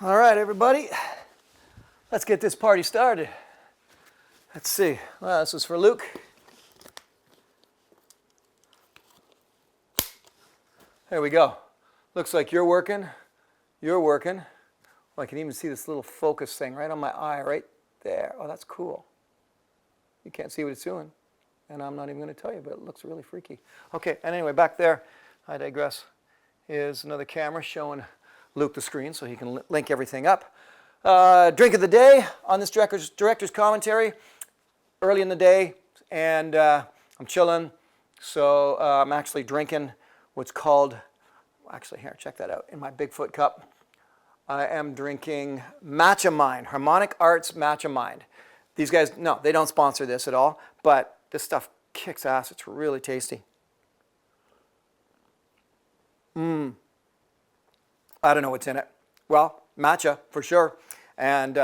All right, everybody, let's get this party started. Let's see. Well, this is for Luke. There we go. Looks like you're working. You're working. Well, I can even see this little focus thing right on my eye right there. Oh, that's cool. You can't see what it's doing. And I'm not even going to tell you, but it looks really freaky. Okay, and anyway, back there, I digress, is another camera showing Luke the screen so he can link everything up. Drink of the day on this director's commentary. Early in the day, and I'm chilling, so I'm actually drinking what's called, actually here, check that out, in my Bigfoot cup. I am drinking Matcha Mind, Harmonic Arts Matcha Mind. These guys, no, they don't sponsor this at all, but this stuff kicks ass. It's really tasty. I don't know what's in it. Well, matcha for sure, and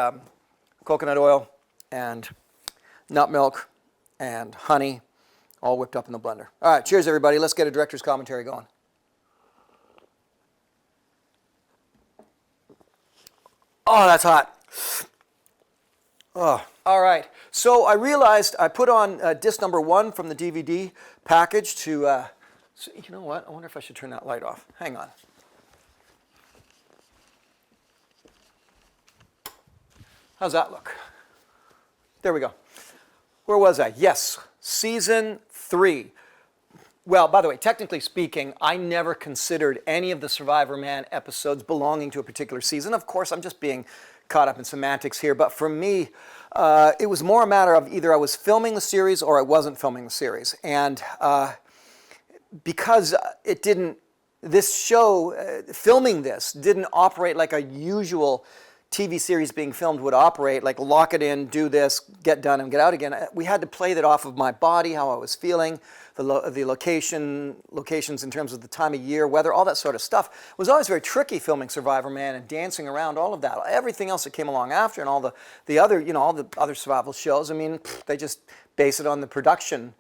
coconut oil, and nut milk, and honey, all whipped up in the blender. All right, cheers, everybody. Let's get a director's commentary going. Oh, that's hot. Oh. All right, so I realized I put on disc number 1 from the DVD package to, so you know what? I wonder if I should turn that light off. Hang on. How's that look? There we go. Where was I? Yes, season 3. Well, by the way, technically speaking, I never considered any of the Survivorman episodes belonging to a particular season. Of course, I'm just being caught up in semantics here, but for me, it was more a matter of either I was filming the series or I wasn't filming the series. And because it didn't, this show, filming this, didn't operate like a usual TV series being filmed would operate, like lock it in, do this, get done, and get out again. We had to play that off of my body, how I was feeling, the locations in terms of the time of year, weather, all that sort of stuff. It was always very tricky filming Survivorman and dancing around, all of that. Everything else that came along after and all the other, you know, all the other survival shows, I mean, they just base it on the production.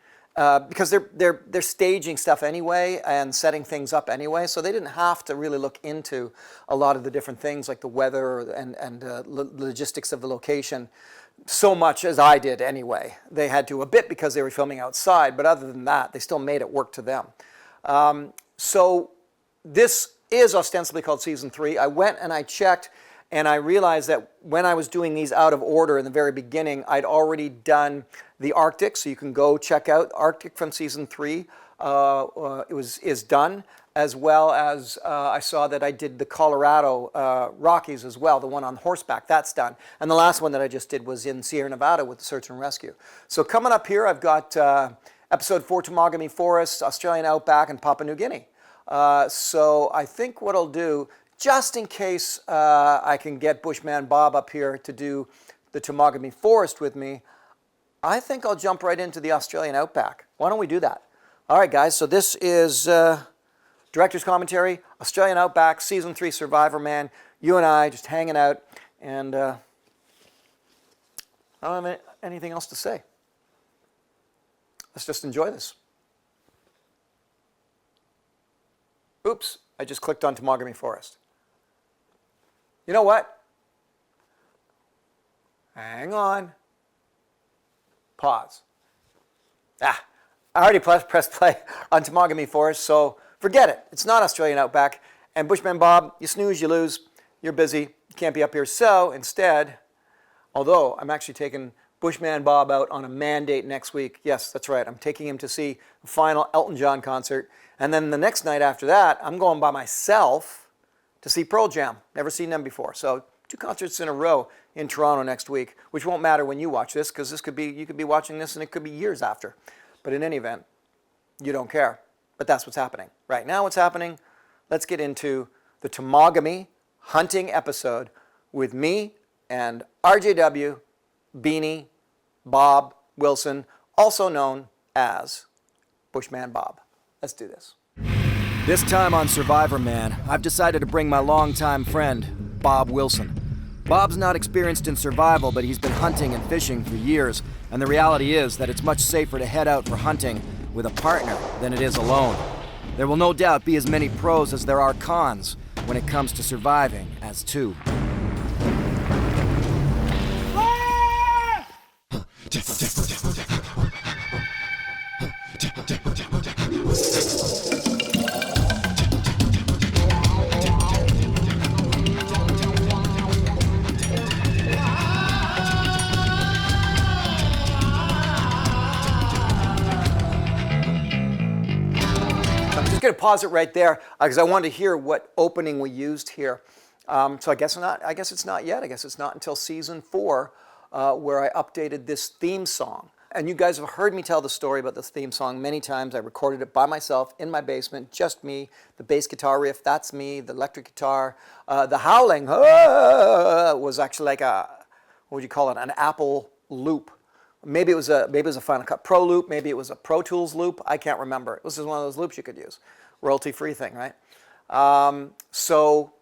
Because they're staging stuff anyway and setting things up anyway, so they didn't have to really look into a lot of the different things like the weather and logistics of the location so much as I did anyway. They had to a bit because they were filming outside, but other than that, they still made it work to them. So this is ostensibly called Season 3. I went and I checked, and I realized that when I was doing these out of order in the very beginning, I'd already done the Arctic, so you can go check out Arctic from Season 3. Is done, as well as I saw that I did the Colorado Rockies as well, the one on horseback, that's done. And the last one that I just did was in Sierra Nevada with the search and rescue. So coming up here, I've got episode 4, Temagami Forest, Australian Outback, and Papua New Guinea. So I think what I'll do, just in case I can get Bushman Bob up here to do the Temagami Forest with me, I think I'll jump right into the Australian Outback. Why don't we do that? All right, guys, so this is Director's Commentary, Australian Outback, Season 3 Survivorman. You and I just hanging out, and I don't have anything else to say. Let's just enjoy this. Oops, I just clicked on Temagami Forest. You know what? Hang on. Pause. I already pressed play on Temagami Forest, so forget it. It's not Australian Outback. And Bushman Bob, you snooze, you lose. You're busy. You can't be up here. So instead, although I'm actually taking Bushman Bob out on a mandate next week. Yes, that's right. I'm taking him to see the final Elton John concert. And then the next night after that, I'm going by myself to see Pearl Jam. Never seen them before. So 2 concerts in a row in Toronto next week, which won't matter when you watch this, because you could be watching this and it could be years after. But in any event, you don't care. But that's what's happening. Right now what's happening, let's get into the Temagami hunting episode with me and RJW, Beanie, Bob Wilson, also known as Bushman Bob. Let's do this. This time on Survivorman, I've decided to bring my longtime friend, Bob Wilson. Bob's not experienced in survival, but he's been hunting and fishing for years, and the reality is that it's much safer to head out for hunting with a partner than it is alone. There will no doubt be as many pros as there are cons when it comes to surviving as two. just going to pause it right there because I wanted to hear what opening we used here. So I guess not. I guess it's not yet. I guess it's not until season 4 where I updated this theme song. And you guys have heard me tell the story about this theme song many times. I recorded it by myself in my basement, just me. The bass guitar riff, that's me. The electric guitar. The howling was actually like a, what would you call it, an Apple loop. Maybe it was a Final Cut Pro loop. Maybe it was a Pro Tools loop. I can't remember. It was just one of those loops you could use. Royalty-free thing, right? So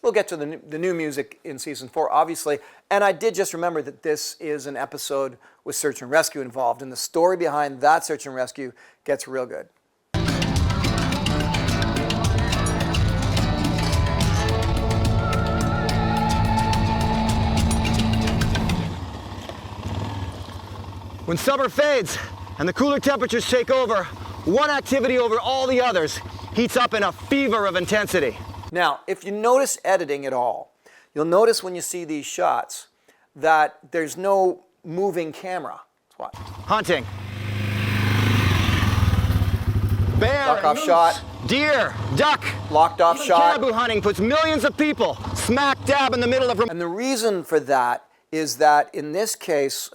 we'll get to the new music in season 4, obviously. And I did just remember that this is an episode with search and rescue involved, and the story behind that search and rescue gets real good. When summer fades and the cooler temperatures take over, one activity over all the others heats up in a fever of intensity. Now, if you notice editing at all, you'll notice when you see these shots that there's no moving camera. Watch. Hunting. Bear, Lock off shot. Deer, duck. Locked off Even shot. Caribou hunting puts millions of people smack dab in the middle of... And the reason for that is that in this case,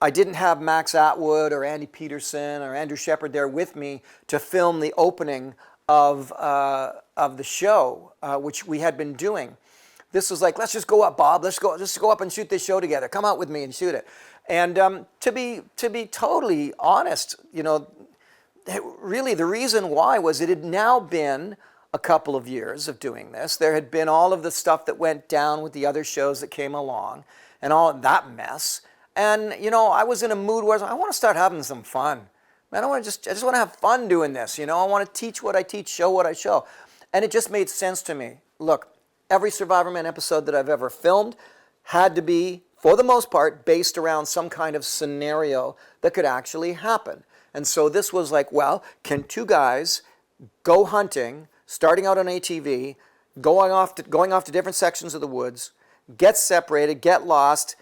I didn't have Max Atwood or Andy Peterson or Andrew Shepard there with me to film the opening of the show, which we had been doing. This was like, let's just go up, Bob. Let's go up and shoot this show together. Come out with me and shoot it. And to be totally honest, you know, really the reason why was it had now been a couple of years of doing this. There had been all of the stuff that went down with the other shows that came along and all of that mess. And, you know, I was in a mood where I want to start having some fun. Man, I just want to have fun doing this, you know. I want to teach what I teach, show what I show. And it just made sense to me. Look, every Survivorman episode that I've ever filmed had to be, for the most part, based around some kind of scenario that could actually happen. And so this was like, well, can two guys go hunting, starting out on ATV, going off to different sections of the woods, get separated, get lost,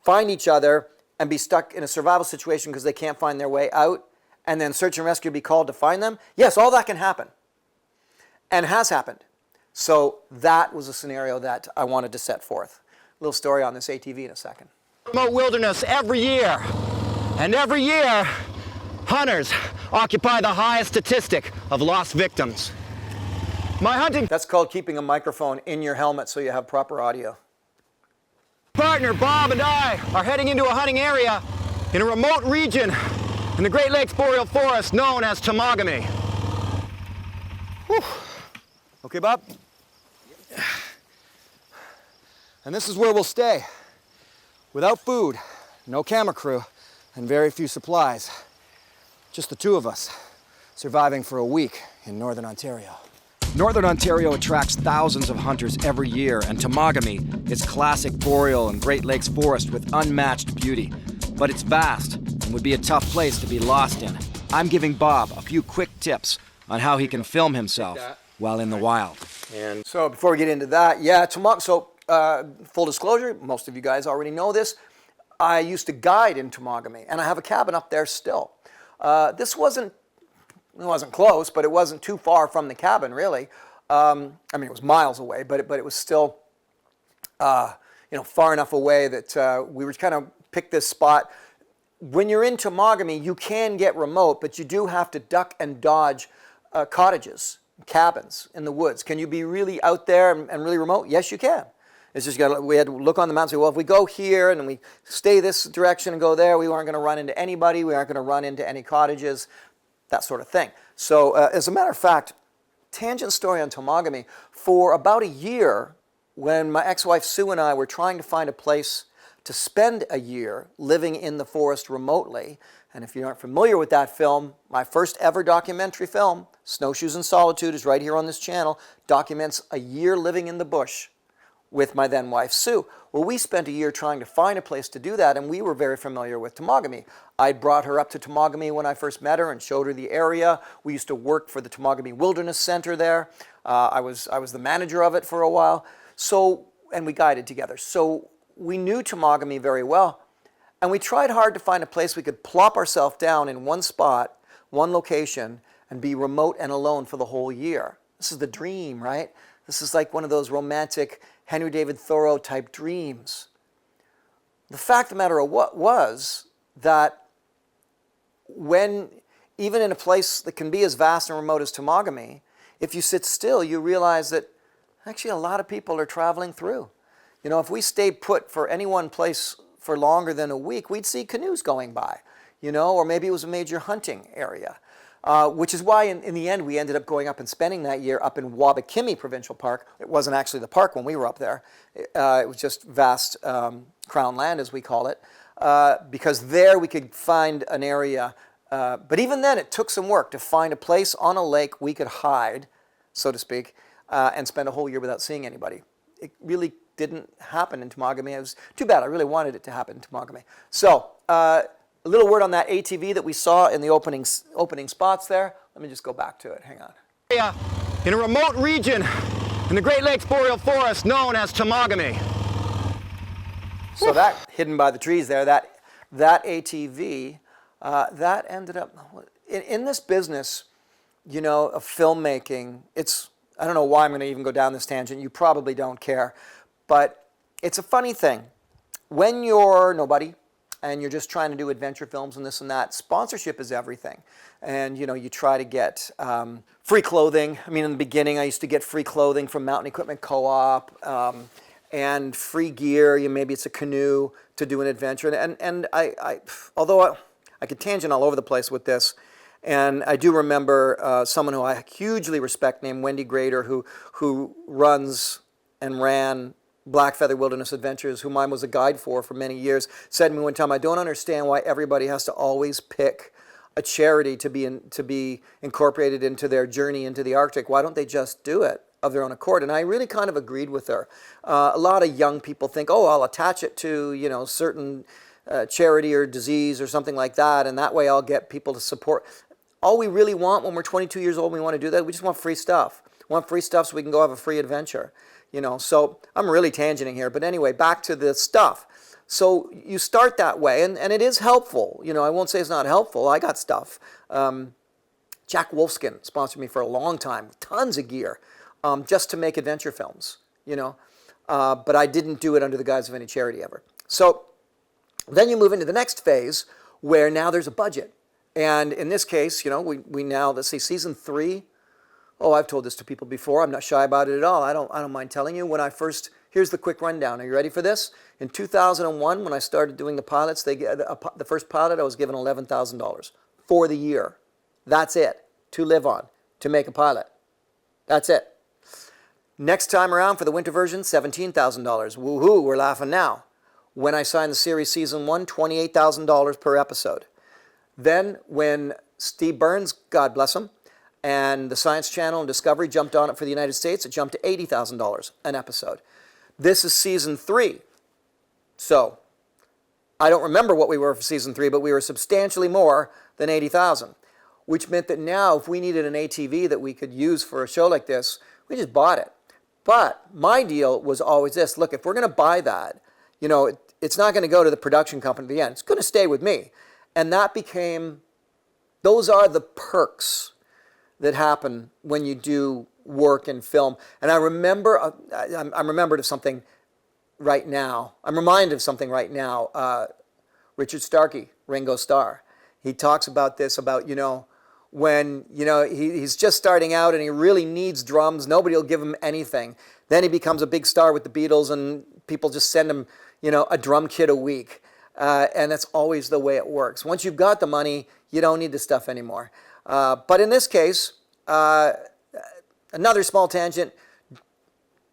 find each other, and be stuck in a survival situation because they can't find their way out, and then search and rescue be called to find them? Yes, all that can happen. And has happened. So that was a scenario that I wanted to set forth. A little story on this ATV in a second. Remote wilderness every year. And every year, hunters occupy the highest statistic of lost victims. My hunting That's called keeping a microphone in your helmet so you have proper audio. partner Bob and I are heading into a hunting area in a remote region in the Great Lakes Boreal Forest known as Temagami. Whew. Okay, Bob? And this is where we'll stay. Without food, no camera crew, and very few supplies. Just the two of us, surviving for a week in Northern Ontario. Northern Ontario attracts thousands of hunters every year, and Temagami is classic boreal and Great Lakes forest with unmatched beauty. But it's vast and would be a tough place to be lost in. I'm giving Bob a few quick tips on how he can film himself while in the wild. And so before we get into that, yeah, full disclosure, most of you guys already know this, I used to guide in Temagami, and I have a cabin up there still. This wasn't close, but it wasn't too far from the cabin, really. I mean, it was miles away, but it was still, far enough away that we were kind of picked this spot. When you're in Temagami, you can get remote, but you do have to duck and dodge cottages, cabins in the woods. Can you be really out there and really remote? Yes, you can. It's just we had to look on the map and say, well, if we go here and then we stay this direction and go there, we aren't going to run into anybody. We aren't going to run into any cottages, that sort of thing. So as a matter of fact, tangent story on Temagami, for about a year, when my ex-wife Sue and I were trying to find a place to spend a year living in the forest remotely, and if you aren't familiar with that film, my first ever documentary film, Snowshoes in Solitude, is right here on this channel, documents a year living in the bush with my then wife Sue. Well, we spent a year trying to find a place to do that, and we were very familiar with Temagami. I brought her up to Temagami when I first met her and showed her the area. We used to work for the Temagami Wilderness Center there. I was the manager of it for a while. And we guided together. So we knew Temagami very well, and we tried hard to find a place we could plop ourselves down in one spot, one location, and be remote and alone for the whole year. This is the dream, right? This is like one of those romantic Henry David Thoreau type dreams. The fact of the matter was that when, even in a place that can be as vast and remote as Temagami, if you sit still, you realize that actually a lot of people are traveling through. You know, if we stayed put for any one place for longer than a week, we'd see canoes going by, you know, or maybe it was a major hunting area. Which is why in the end we ended up going up and spending that year up in Wabakimi Provincial Park. It wasn't actually the park when we were up there. It was just vast crown land, as we call it, because there we could find an area. But even then it took some work to find a place on a lake we could hide, so to speak, and spend a whole year without seeing anybody. It really didn't happen in Temagami. It was too bad. I really wanted it to happen in Temagami. So, a little word on that ATV that we saw in the opening spots there. Let me just go back to it. Hang on. In a remote region in the Great Lakes Boreal Forest known as Temagami. So that, hidden by the trees there, that ATV, that ended up, in this business, you know, of filmmaking, I don't know why I'm going to even go down this tangent. You probably don't care. But it's a funny thing. When you're nobody and you're just trying to do adventure films and this and that, sponsorship is everything. And, you know, you try to get free clothing. I mean, in the beginning, I used to get free clothing from Mountain Equipment Co-op and free gear. Maybe it's a canoe to do an adventure. And although I could tangent all over the place with this, and I do remember someone who I hugely respect named Wendy Grader, who runs and ran Black Feather Wilderness Adventures, whom I was a guide for many years, said to me one time, I don't understand why everybody has to always pick a charity to be incorporated into their journey into the Arctic. Why don't they just do it of their own accord? And I really kind of agreed with her. A lot of young people think, oh, I'll attach it to, you know, certain charity or disease or something like that, and that way I'll get people to support. All we really want when we're 22 years old, we want to do that, we just want free stuff. We want free stuff so we can go have a free adventure. You know, so I'm really tangenting here, but anyway, back to the stuff. So you start that way, and it is helpful. You know, I won't say it's not helpful. I got stuff. Jack Wolfskin sponsored me for a long time, tons of gear, just to make adventure films, you know. But I didn't do it under the guise of any charity ever. So then you move into the next phase where now there's a budget. And in this case, you know, we now, let's see, season 3. Oh, I've told this to people before. I'm not shy about it at all. I don't mind telling you. When I first, here's the quick rundown. Are you ready for this? In 2001, when I started doing the pilots, the first pilot, I was given $11,000 for the year. That's it, to live on, to make a pilot. That's it. Next time around for the winter version, $17,000. Woohoo, we're laughing now. When I signed the series season 1, $28,000 per episode. Then when Steve Burns, God bless him, and the Science Channel and Discovery jumped on it for the United States, it jumped to $80,000 an episode. This is season 3. So I don't remember what we were for season 3, but we were substantially more than $80,000, which meant that now if we needed an ATV that we could use for a show like this, we just bought it. But my deal was always this. Look, if we're going to buy that, you know, it's not going to go to the production company at the end. It's going to stay with me. And that became, those are the perks that happen when you do work in film. And I remember, I'm remembered of something right now. I'm reminded of something right now. Richard Starkey, Ringo Starr, he talks about this, about, you know, when, you know, he's just starting out and he really needs drums. Nobody will give him anything. Then he becomes a big star with the Beatles and people just send him, you know, a drum kit a week. And that's always the way it works. Once you've got the money, you don't need the stuff anymore. But in this case, another small tangent,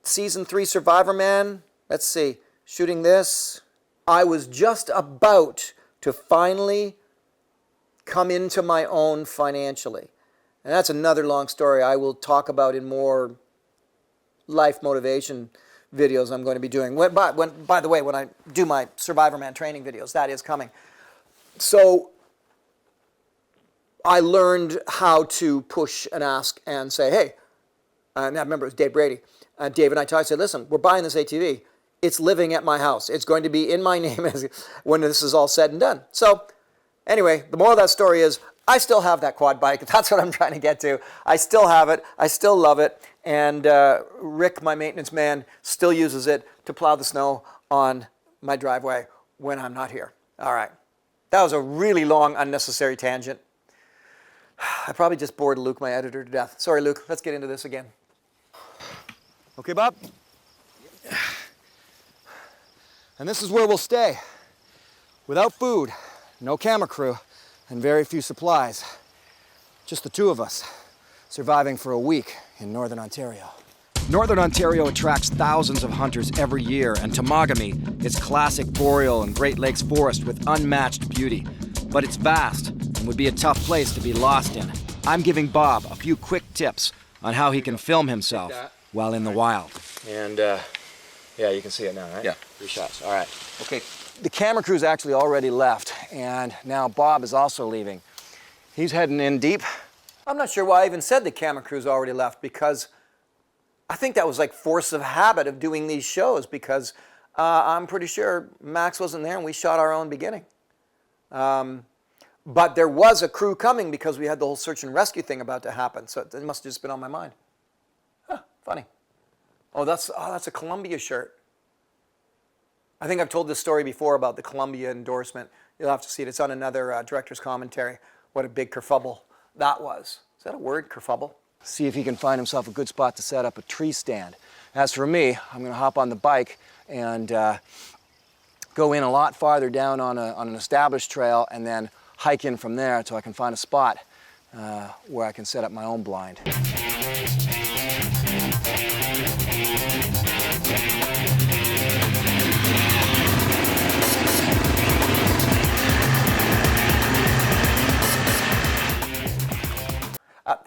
season 3 Survivorman, let's see, shooting this, I was just about to finally come into my own financially. And that's another long story I will talk about in more life motivation videos I'm going to be doing. By the way, when I do my Survivorman training videos, that is coming. So I learned how to push and ask and say, hey, I remember it was Dave Brady. Dave and I talked, I said, listen, we're buying this ATV. It's living at my house. It's going to be in my name when this is all said and done. So anyway, the moral of that story is I still have that quad bike. That's what I'm trying to get to. I still have it. I still love it. And Rick, my maintenance man, still uses it to plow the snow on my driveway when I'm not here. All right. That was a really long, unnecessary tangent. I probably just bored Luke, my editor, to death. Sorry, Luke. Let's get into this again. Okay, Bob? And this is where we'll stay. Without food, no camera crew, and very few supplies. Just the two of us, surviving for a week in Northern Ontario. Northern Ontario attracts thousands of hunters every year, and Temagami is classic boreal and Great Lakes forest with unmatched beauty. But it's vast and would be a tough place to be lost in. I'm giving Bob a few quick tips on how he can film himself while in the wild. And yeah, you can see it now, right? Yeah. 3 shots. All right. Okay. The camera crew's actually already left, and now Bob is also leaving. He's heading in deep. I'm not sure why I even said the camera crew's already left, because I think that was like force of habit of doing these shows, because I'm pretty sure Max wasn't there and we shot our own beginning. But there was a crew coming because we had the whole search and rescue thing about to happen, so it must have just been on my mind. Huh, funny. Oh, that's a Columbia shirt. I think I've told this story before about the Columbia endorsement. You'll have to see it. It's on another director's commentary. What a big kerfuffle that was. Is that a word, kerfuffle? See if he can find himself a good spot to set up a tree stand. As for me, I'm going to hop on the bike and go in a lot farther down on an established trail and then hike in from there until I can find a spot where I can set up my own blind.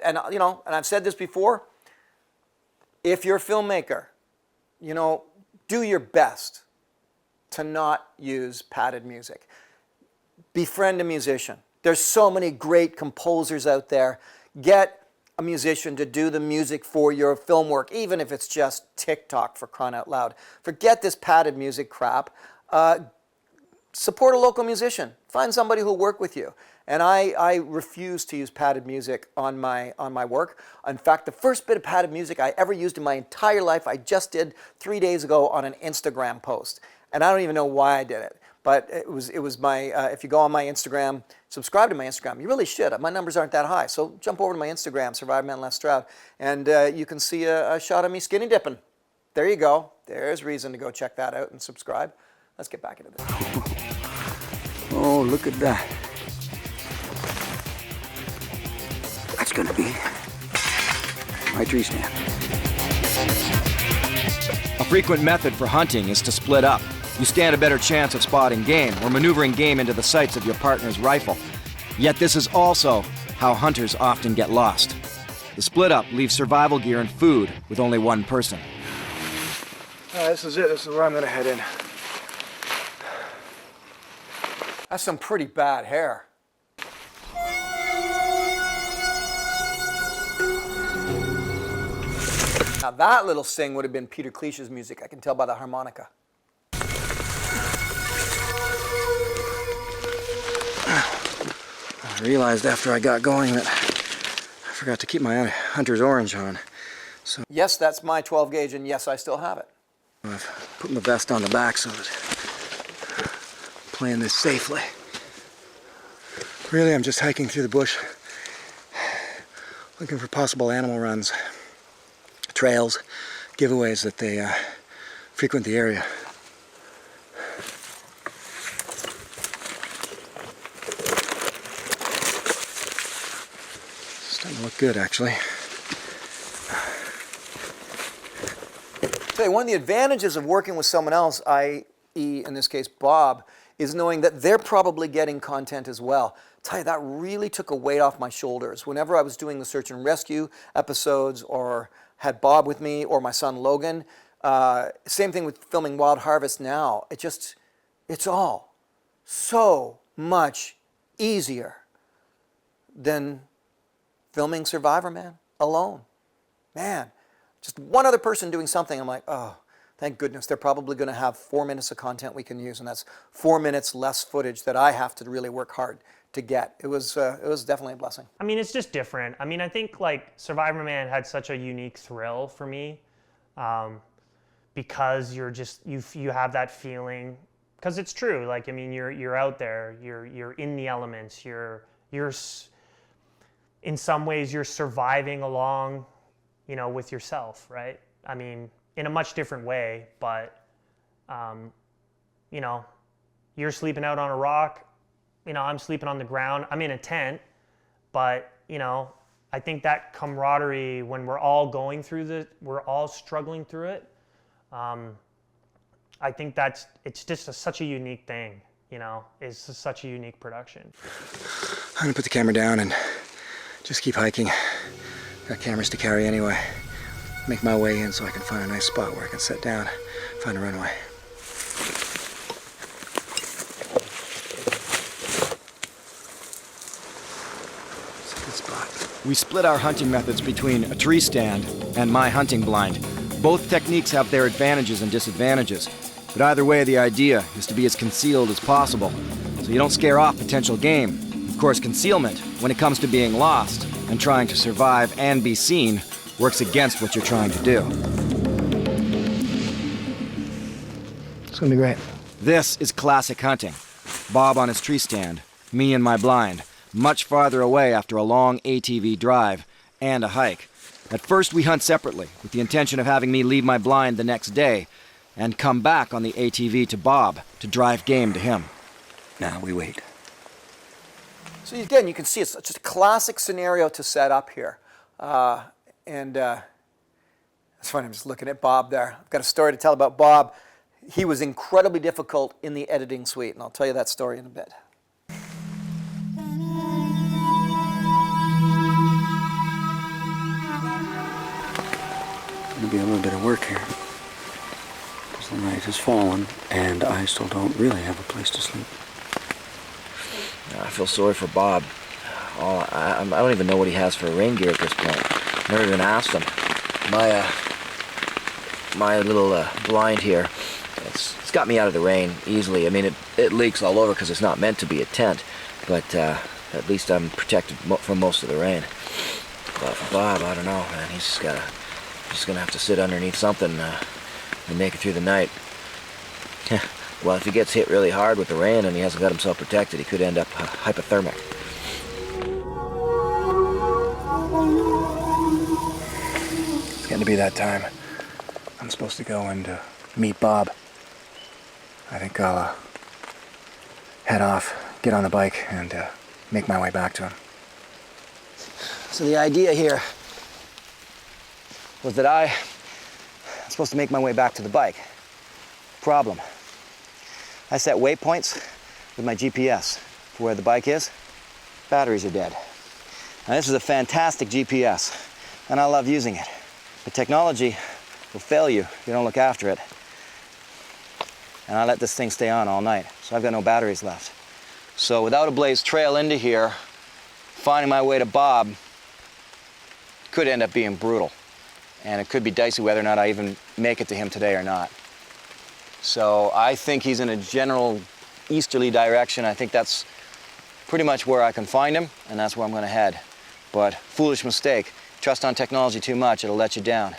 And I've said this before, if you're a filmmaker, do your best to not use padded music. Befriend a musician. There's so many great composers out there. Get a musician to do the music for your film work, even if it's just TikTok, for crying out loud. Forget this padded music crap. Support a local musician. Find somebody who'll work with you. And I refuse to use padded music on my work. In fact, the first bit of padded music I ever used in my entire life, I just did 3 days ago on an Instagram post. And I don't even know why I did it. But it was my, if you go on my Instagram, subscribe to my Instagram. You really should. My numbers aren't that high. So jump over to my Instagram, Survivorman Stroud, and you can see a shot of me skinny dipping. There you go. There's reason to go check that out and subscribe. Let's get back into this. Oh, look at that. That's gonna be my tree stand. A frequent method for hunting is to split up. You stand a better chance of spotting game or maneuvering game into the sights of your partner's rifle. Yet this is also how hunters often get lost. The split up leaves survival gear and food with only one person. This is it. This is where I'm gonna head in. That's some pretty bad hair. Now that little sing would have been Peter Cleish's music. I can tell by the harmonica. I realized after I got going that I forgot to keep my hunter's orange on. So yes, that's my 12 gauge, and yes, I still have it. I've put my vest on the back so that I'm playing this safely. Really, I'm just hiking through the bush, looking for possible animal runs, trails, giveaways that they frequent the area. It's starting to look good, actually. Say, one of the advantages of working with someone else, i.e. in this case Bob, is knowing that they're probably getting content as well. I'll tell you, that really took a weight off my shoulders. Whenever I was doing the search and rescue episodes or had Bob with me or my son Logan, same thing with filming Wild Harvest now. It's all so much easier than filming Survivorman alone. Man, just one other person doing something, I'm like, oh, thank goodness. They're probably going to have 4 minutes of content we can use, and that's 4 minutes less footage that I have to really work hard to get. It was definitely a blessing. I mean, it's just different. I mean, I think like Survivorman had such a unique thrill for me, because you have that feeling, because it's true. Like, I mean, you're out there, you're in the elements, you're in some ways you're surviving along, you know, with yourself, right? I mean, in a much different way, but you know, you're sleeping out on a rock, you know, I'm sleeping on the ground, I'm in a tent, but you know, I think that camaraderie, when we're all going through we're all struggling through it, I think it's just such a unique thing, you know, it's just such a unique production. I'm gonna put the camera down and just keep hiking. Got cameras to carry anyway. Make my way in so I can find a nice spot where I can sit down, find a runway. It's a good spot. We split our hunting methods between a tree stand and my hunting blind. Both techniques have their advantages and disadvantages, but either way the idea is to be as concealed as possible, so you don't scare off potential game. Of course, concealment, when it comes to being lost and trying to survive and be seen, works against what you're trying to do. It's gonna be great. This is classic hunting. Bob on his tree stand, me in my blind, much farther away after a long ATV drive and a hike. At first we hunt separately, with the intention of having me leave my blind the next day and come back on the ATV to Bob to drive game to him. Now we wait. So again, you can see it's just a classic scenario to set up here. And it's funny, I'm just looking at Bob there. I've got a story to tell about Bob. He was incredibly difficult in the editing suite, and I'll tell you that story in a bit. Going to be a little bit of work here, because the night has fallen and I still don't really have a place to sleep. I feel sorry for Bob. I don't even know what he has for rain gear at this point. Never even asked him. My little blind here, it's got me out of the rain easily. I mean, it leaks all over because it's not meant to be a tent, but at least I'm protected from most of the rain. But for Bob, I don't know, man. He's just gonna have to sit underneath something and make it through the night. Well, if he gets hit really hard with the rain and he hasn't got himself protected, he could end up hypothermic. It's getting to be that time. I'm supposed to go and meet Bob. I think I'll head off, get on the bike, and make my way back to him. So the idea here was that I'm supposed to make my way back to the bike. Problem. I set waypoints with my GPS for where the bike is. Batteries are dead. Now this is a fantastic GPS, and I love using it. But technology will fail you if you don't look after it. And I let this thing stay on all night, so I've got no batteries left. So without a blazed trail into here, finding my way to Bob could end up being brutal. And it could be dicey whether or not I even make it to him today or not. So I think he's in a general easterly direction. I think that's pretty much where I can find him, and that's where I'm gonna head. But foolish mistake. Trust on technology too much, it'll let you down.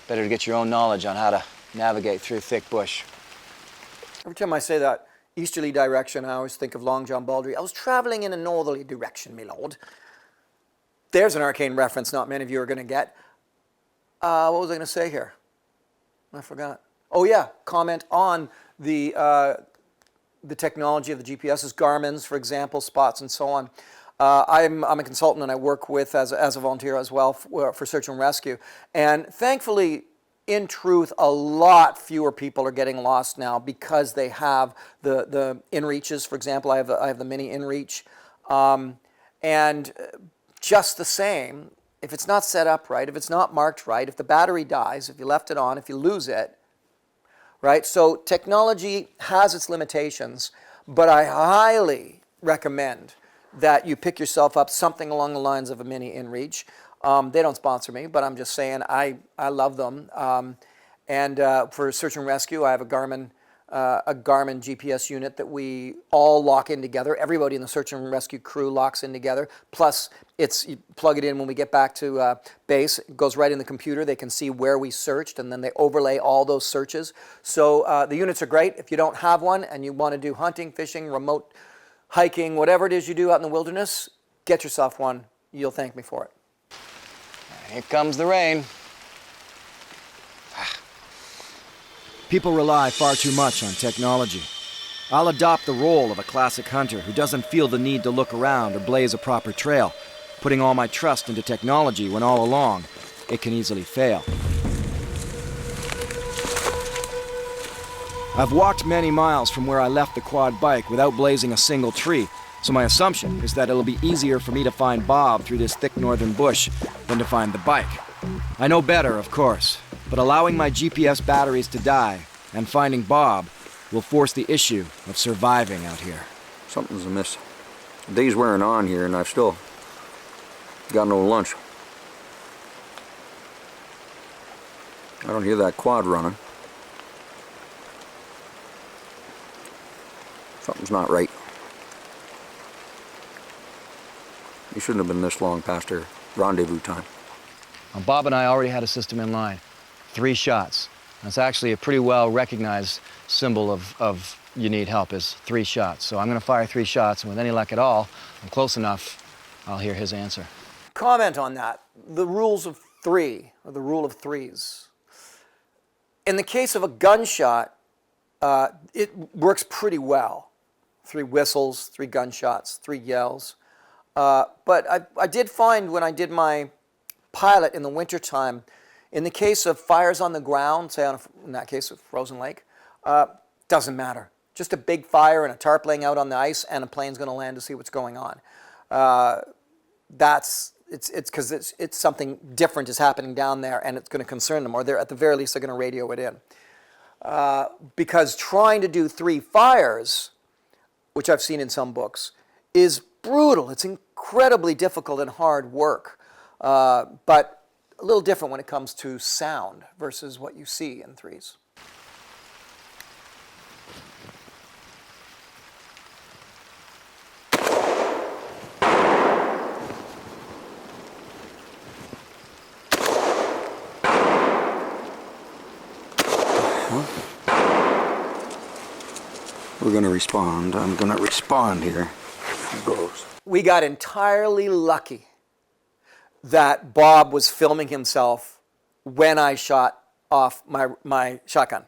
Better to get your own knowledge on how to navigate through thick bush. Every time I say that easterly direction, I always think of Long John Baldry. I was traveling in a northerly direction, my lord. There's an arcane reference not many of you are going to get. What was I going to say here? I forgot. Oh yeah, comment on the technology of the GPSs, Garmin's, for example, spots and so on. I'm a consultant and I work with, as a volunteer as well, for search and rescue. And thankfully, in truth, a lot fewer people are getting lost now because they have the inReaches. For example, I have the mini inReach. And just the same, if it's not set up right, if it's not marked right, if the battery dies, if you left it on, if you lose it, right? So technology has its limitations, but I highly recommend that you pick yourself up something along the lines of a mini inReach. They don't sponsor me, but I'm just saying I love them. And for search and rescue, I have a Garmin a Garmin GPS unit that we all lock in together. Everybody in the search and rescue crew locks in together. Plus, you plug it in when we get back to base. It goes right in the computer. They can see where we searched, and then they overlay all those searches. So the units are great. If you don't have one and you want to do hunting, fishing, remote hiking, whatever it is you do out in the wilderness, get yourself one. You'll thank me for it. Here comes the rain. People rely far too much on technology. I'll adopt the role of a classic hunter who doesn't feel the need to look around or blaze a proper trail, putting all my trust into technology when all along it can easily fail. I've walked many miles from where I left the quad bike without blazing a single tree, so my assumption is that it'll be easier for me to find Bob through this thick northern bush than to find the bike. I know better, of course, but allowing my GPS batteries to die and finding Bob will force the issue of surviving out here. Something's amiss. The day's wearing on here and I've still got no lunch. I don't hear that quad running. Something's not right. You shouldn't have been this long past our rendezvous time. Well, Bob and I already had a system in line. 3 shots. That's actually a pretty well recognized symbol of you need help, is 3 shots. So I'm going to fire 3 shots, and with any luck at all, I'm close enough, I'll hear his answer. Comment on that. The rules of 3, or the rule of 3s. In the case of a gunshot, it works pretty well. 3 whistles, 3 gunshots, 3 yells. But I did find when I did my pilot in the wintertime, in the case of fires on the ground, say in that case of Frozen Lake, doesn't matter. Just a big fire and a tarp laying out on the ice, and a plane's going to land to see what's going on. It's because it's something different is happening down there, and it's going to concern them, or they're at the very least they're going to radio it in. Because trying to do 3 fires, which I've seen in some books, is brutal. It's incredibly difficult and hard work, but a little different when it comes to sound versus what you see in 3s. We're gonna respond. I'm gonna respond here. It goes. We got entirely lucky that Bob was filming himself when I shot off my shotgun.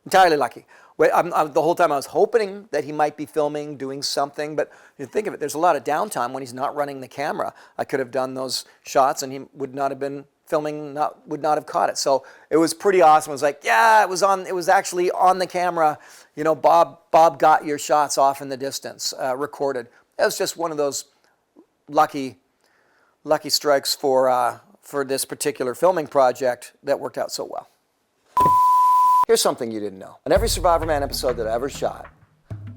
Entirely lucky. The whole time I was hoping that he might be filming, doing something, but you think of it, there's a lot of downtime when he's not running the camera. I could have done those shots and he would not have been filming, would not have caught it. So it was pretty awesome. It was like, yeah, it was actually on the camera. You know, Bob got your shots off in the distance, recorded. It was just one of those lucky strikes for this particular filming project that worked out so well. Here's something you didn't know. On every Survivorman episode that I ever shot,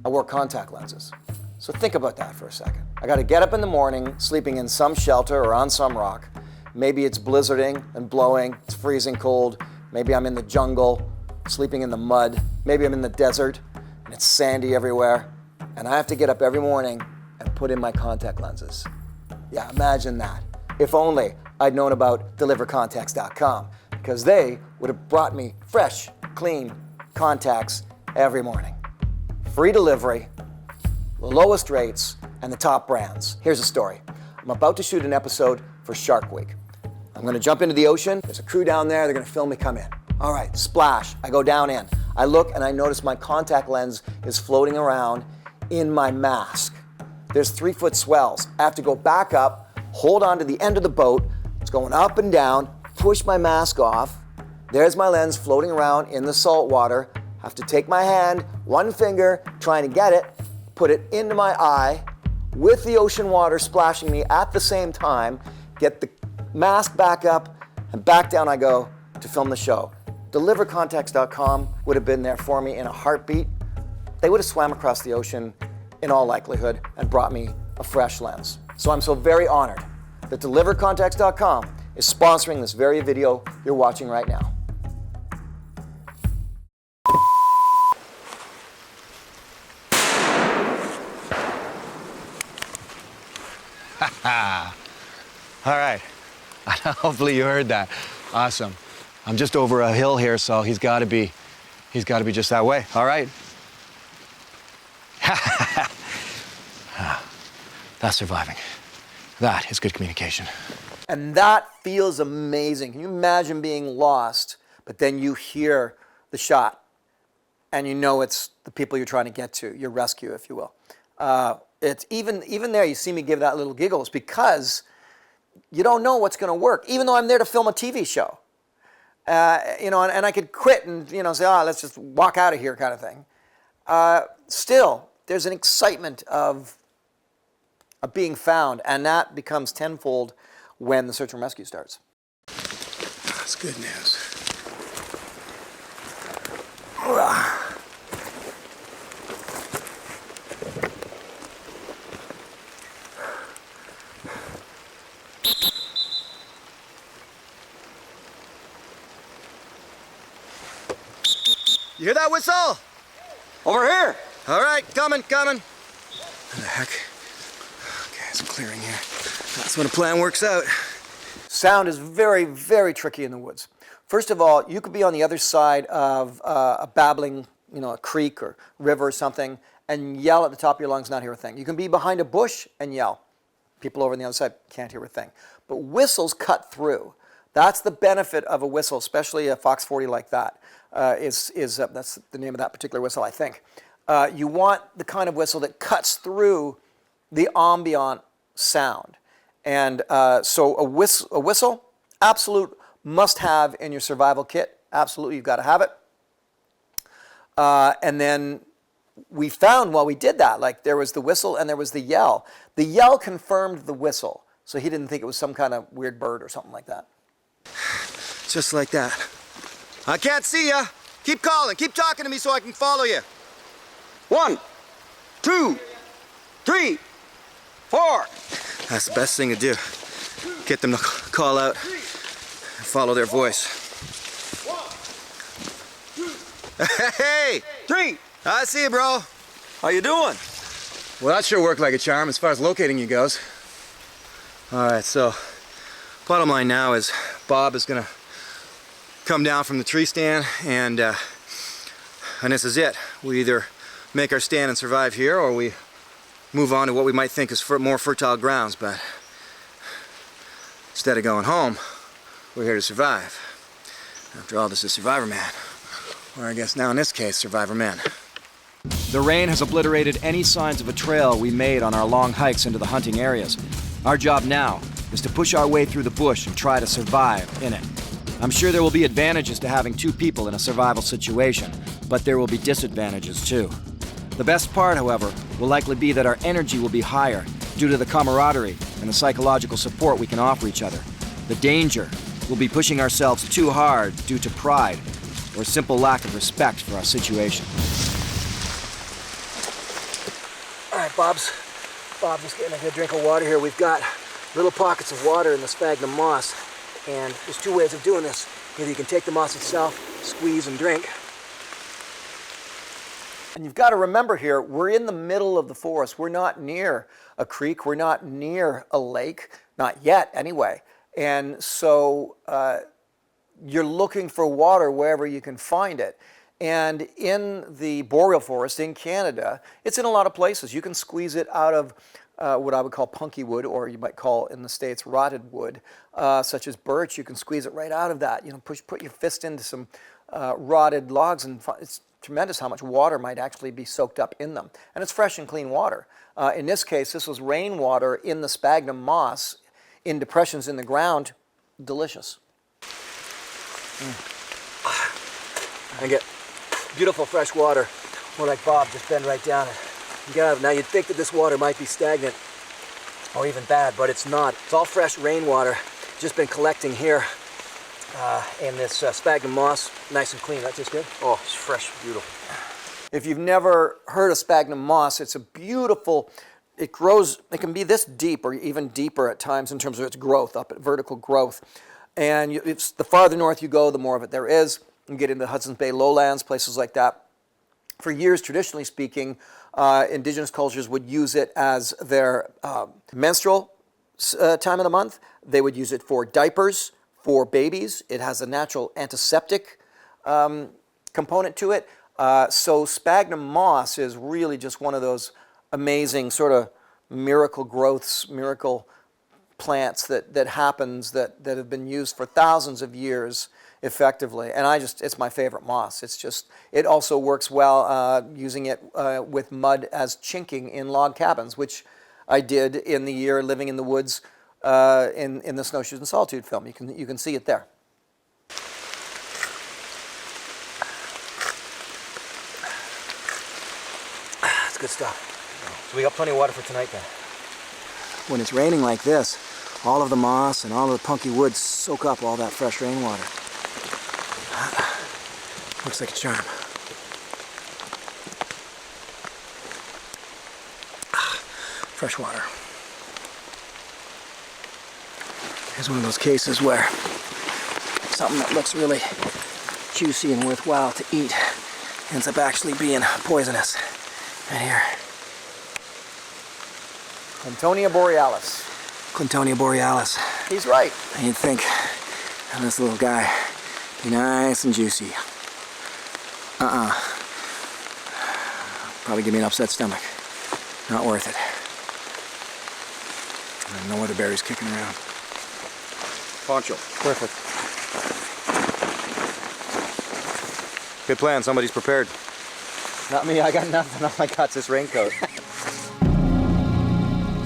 I wore contact lenses. So think about that for a second. I got to get up in the morning, sleeping in some shelter or on some rock. Maybe it's blizzarding and blowing, it's freezing cold. Maybe I'm in the jungle, sleeping in the mud. Maybe I'm in the desert and it's sandy everywhere. And I have to get up every morning and put in my contact lenses. Yeah, imagine that. If only I'd known about delivercontacts.com, because they would have brought me fresh, clean contacts every morning. Free delivery, the lowest rates, and the top brands. Here's a story. I'm about to shoot an episode for Shark Week. I'm gonna jump into the ocean. There's a crew down there. They're gonna film me come in. All right, splash. I go down in. I look and I notice my contact lens is floating around in my mask. There's 3-foot swells. I have to go back up, hold on to the end of the boat. It's going up and down, push my mask off. There's my lens floating around in the salt water. I have to take my hand, one finger, trying to get it, put it into my eye, with the ocean water splashing me at the same time, get the mask back up, and back down I go to film the show. Delivercontacts.com would have been there for me in a heartbeat. They would have swam across the ocean in all likelihood and brought me a fresh lens. So I'm so very honored that Delivercontacts.com is sponsoring this very video you're watching right now. All right. Hopefully you heard that. Awesome. I'm just over a hill here, so he's got to be just that way. All right. That's surviving. That is good communication. And that feels amazing. Can you imagine being lost, but then you hear the shot, and you know it's the people you're trying to get to, your rescue, if you will. It's even there, you see me give that little giggles because you don't know what's going to work, even though I'm there to film a TV show. And I could quit and, say, let's just walk out of here kind of thing. Still, there's an excitement of being found, and that becomes tenfold when the search and rescue starts. That's good news. You hear that whistle? Over here! All right, coming. What the heck? Okay, it's clearing here. That's when a plan works out. Sound is very, very tricky in the woods. First of all, you could be on the other side of a babbling, a creek or river or something, and yell at the top of your lungs, not hear a thing. You can be behind a bush and yell. People over on the other side can't hear a thing. But whistles cut through. That's the benefit of a whistle, especially a Fox 40 like that. That's the name of that particular whistle, I think. You want the kind of whistle that cuts through the ambient sound. And so a whistle, absolute must-have in your survival kit. Absolutely, you've got to have it. And then we found while we did that, like there was the whistle and there was the yell. The yell confirmed the whistle, so he didn't think it was some kind of weird bird or something like that. Just like that. I can't see ya. Keep calling. Keep talking to me so I can follow you. 1, 2, 3, 4. That's the best thing to do. Get them to call out and follow their voice. 1, 2, Hey! 3. I see you, bro. How you doing? Well, that sure worked like a charm as far as locating you goes. All right, so bottom line now is Bob is gonna come down from the tree stand and this is it. We either make our stand and survive here or we move on to what we might think is more fertile grounds, but instead of going home, we're here to survive. After all, this is Survivorman. Or I guess now in this case, Survivorman. The rain has obliterated any signs of a trail we made on our long hikes into the hunting areas. Our job now is to push our way through the bush and try to survive in it. I'm sure there will be advantages to having two people in a survival situation, but there will be disadvantages too. The best part, however, will likely be that our energy will be higher due to the camaraderie and the psychological support we can offer each other. The danger will be pushing ourselves too hard due to pride or simple lack of respect for our situation. All right, Bob's just getting a good drink of water here. We've got little pockets of water in the sphagnum moss, and there's two ways of doing this. Either you can take the moss itself, squeeze and drink. And you've got to remember here, we're in the middle of the forest. We're not near a creek. We're not near a lake. Not yet, anyway. And so you're looking for water wherever you can find it. And in the boreal forest in Canada, it's in a lot of places. You can squeeze it out of what I would call punky wood, or you might call in the States rotted wood, such as birch. You can squeeze it right out of that. Put your fist into some rotted logs, and it's tremendous how much water might actually be soaked up in them. And it's fresh and clean water. In this case, this was rainwater in the sphagnum moss in depressions in the ground. Delicious. I get beautiful fresh water, more like Bob, just bend right down and get out of it. Now you'd think that this water might be stagnant or even bad, but it's not. It's all fresh rainwater, just been collecting here in this sphagnum moss, nice and clean. That tastes good? Oh, it's fresh, beautiful. If you've never heard of sphagnum moss, it's a beautiful, it grows, it can be this deep or even deeper at times in terms of its growth, up at vertical growth. And it's the farther north you go, the more of it there is. You get into the Hudson's Bay lowlands, places like that. For years, traditionally speaking, indigenous cultures would use it as their menstrual time of the month. They would use it for diapers, for babies. It has a natural antiseptic component to it. So sphagnum moss is really just one of those amazing sort of miracle growths, miracle plants that happens that have been used for thousands of years effectively. And it's my favorite moss. It also works well using it with mud as chinking in log cabins, which I did in the year living in the woods in the Snowshoes and Solitude film. You can see it there. That's good stuff. So we got plenty of water for tonight then. When it's raining like this, all of the moss and all of the punky woods soak up all that fresh rainwater. Looks like a charm. Fresh water. Here's one of those cases where something that looks really juicy and worthwhile to eat ends up actually being poisonous. Right here. Clintonia borealis. Clintonia borealis. He's right. And you'd think of this little guy be nice and juicy. Probably give me an upset stomach. Not worth it. And no other berries kicking around. Poncho. Perfect. Good plan. Somebody's prepared. Not me. I got nothing. All I got's this raincoat.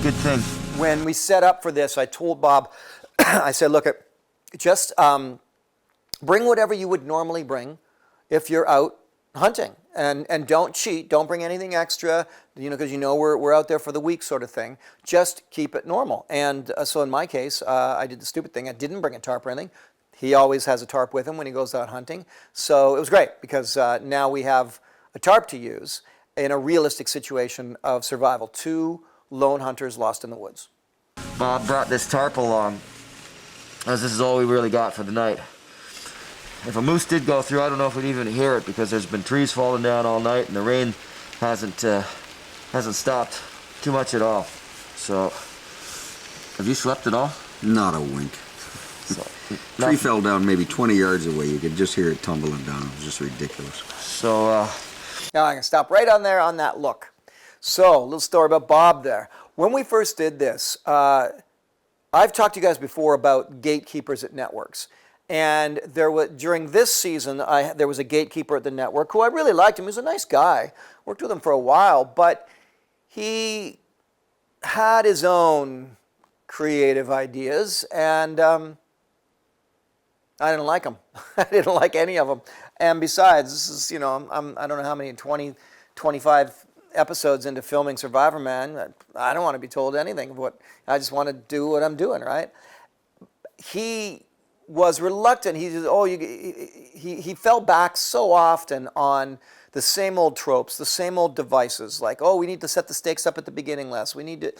Good thing. When we set up for this, I told Bob, I said, look, just bring whatever you would normally bring if you're out hunting. And don't cheat. Don't bring anything extra, because we're out there for the week sort of thing. Just keep it normal. And so in my case, I did the stupid thing. I didn't bring a tarp or anything. He always has a tarp with him when he goes out hunting. So it was great because now we have a tarp to use in a realistic situation of survival. 2 lone hunters lost in the woods. Bob brought this tarp along, as this is all we really got for the night. If a moose did go through, I don't know if we'd even hear it because there's been trees falling down all night and the rain hasn't stopped too much at all. So, have you slept at all? Not a wink. So, Tree fell down maybe 20 yards away. You could just hear it tumbling down. It was just ridiculous. So, now I can stop right on there on that look. So, a little story about Bob there. When we first did this, I've talked to you guys before about gatekeepers at networks. And during this season, there was a gatekeeper at the network who I really liked him. He was a nice guy. Worked with him for a while, but he had his own creative ideas, and I didn't like them. I didn't like any of them. And besides, this is, I don't know how many, 20, 25 episodes into filming Survivorman. I don't want to be told anything of what, I just want to do what I'm doing, right? He was reluctant. He fell back so often on the same old tropes, the same old devices, like, we need to set the stakes up at the beginning less. We need to,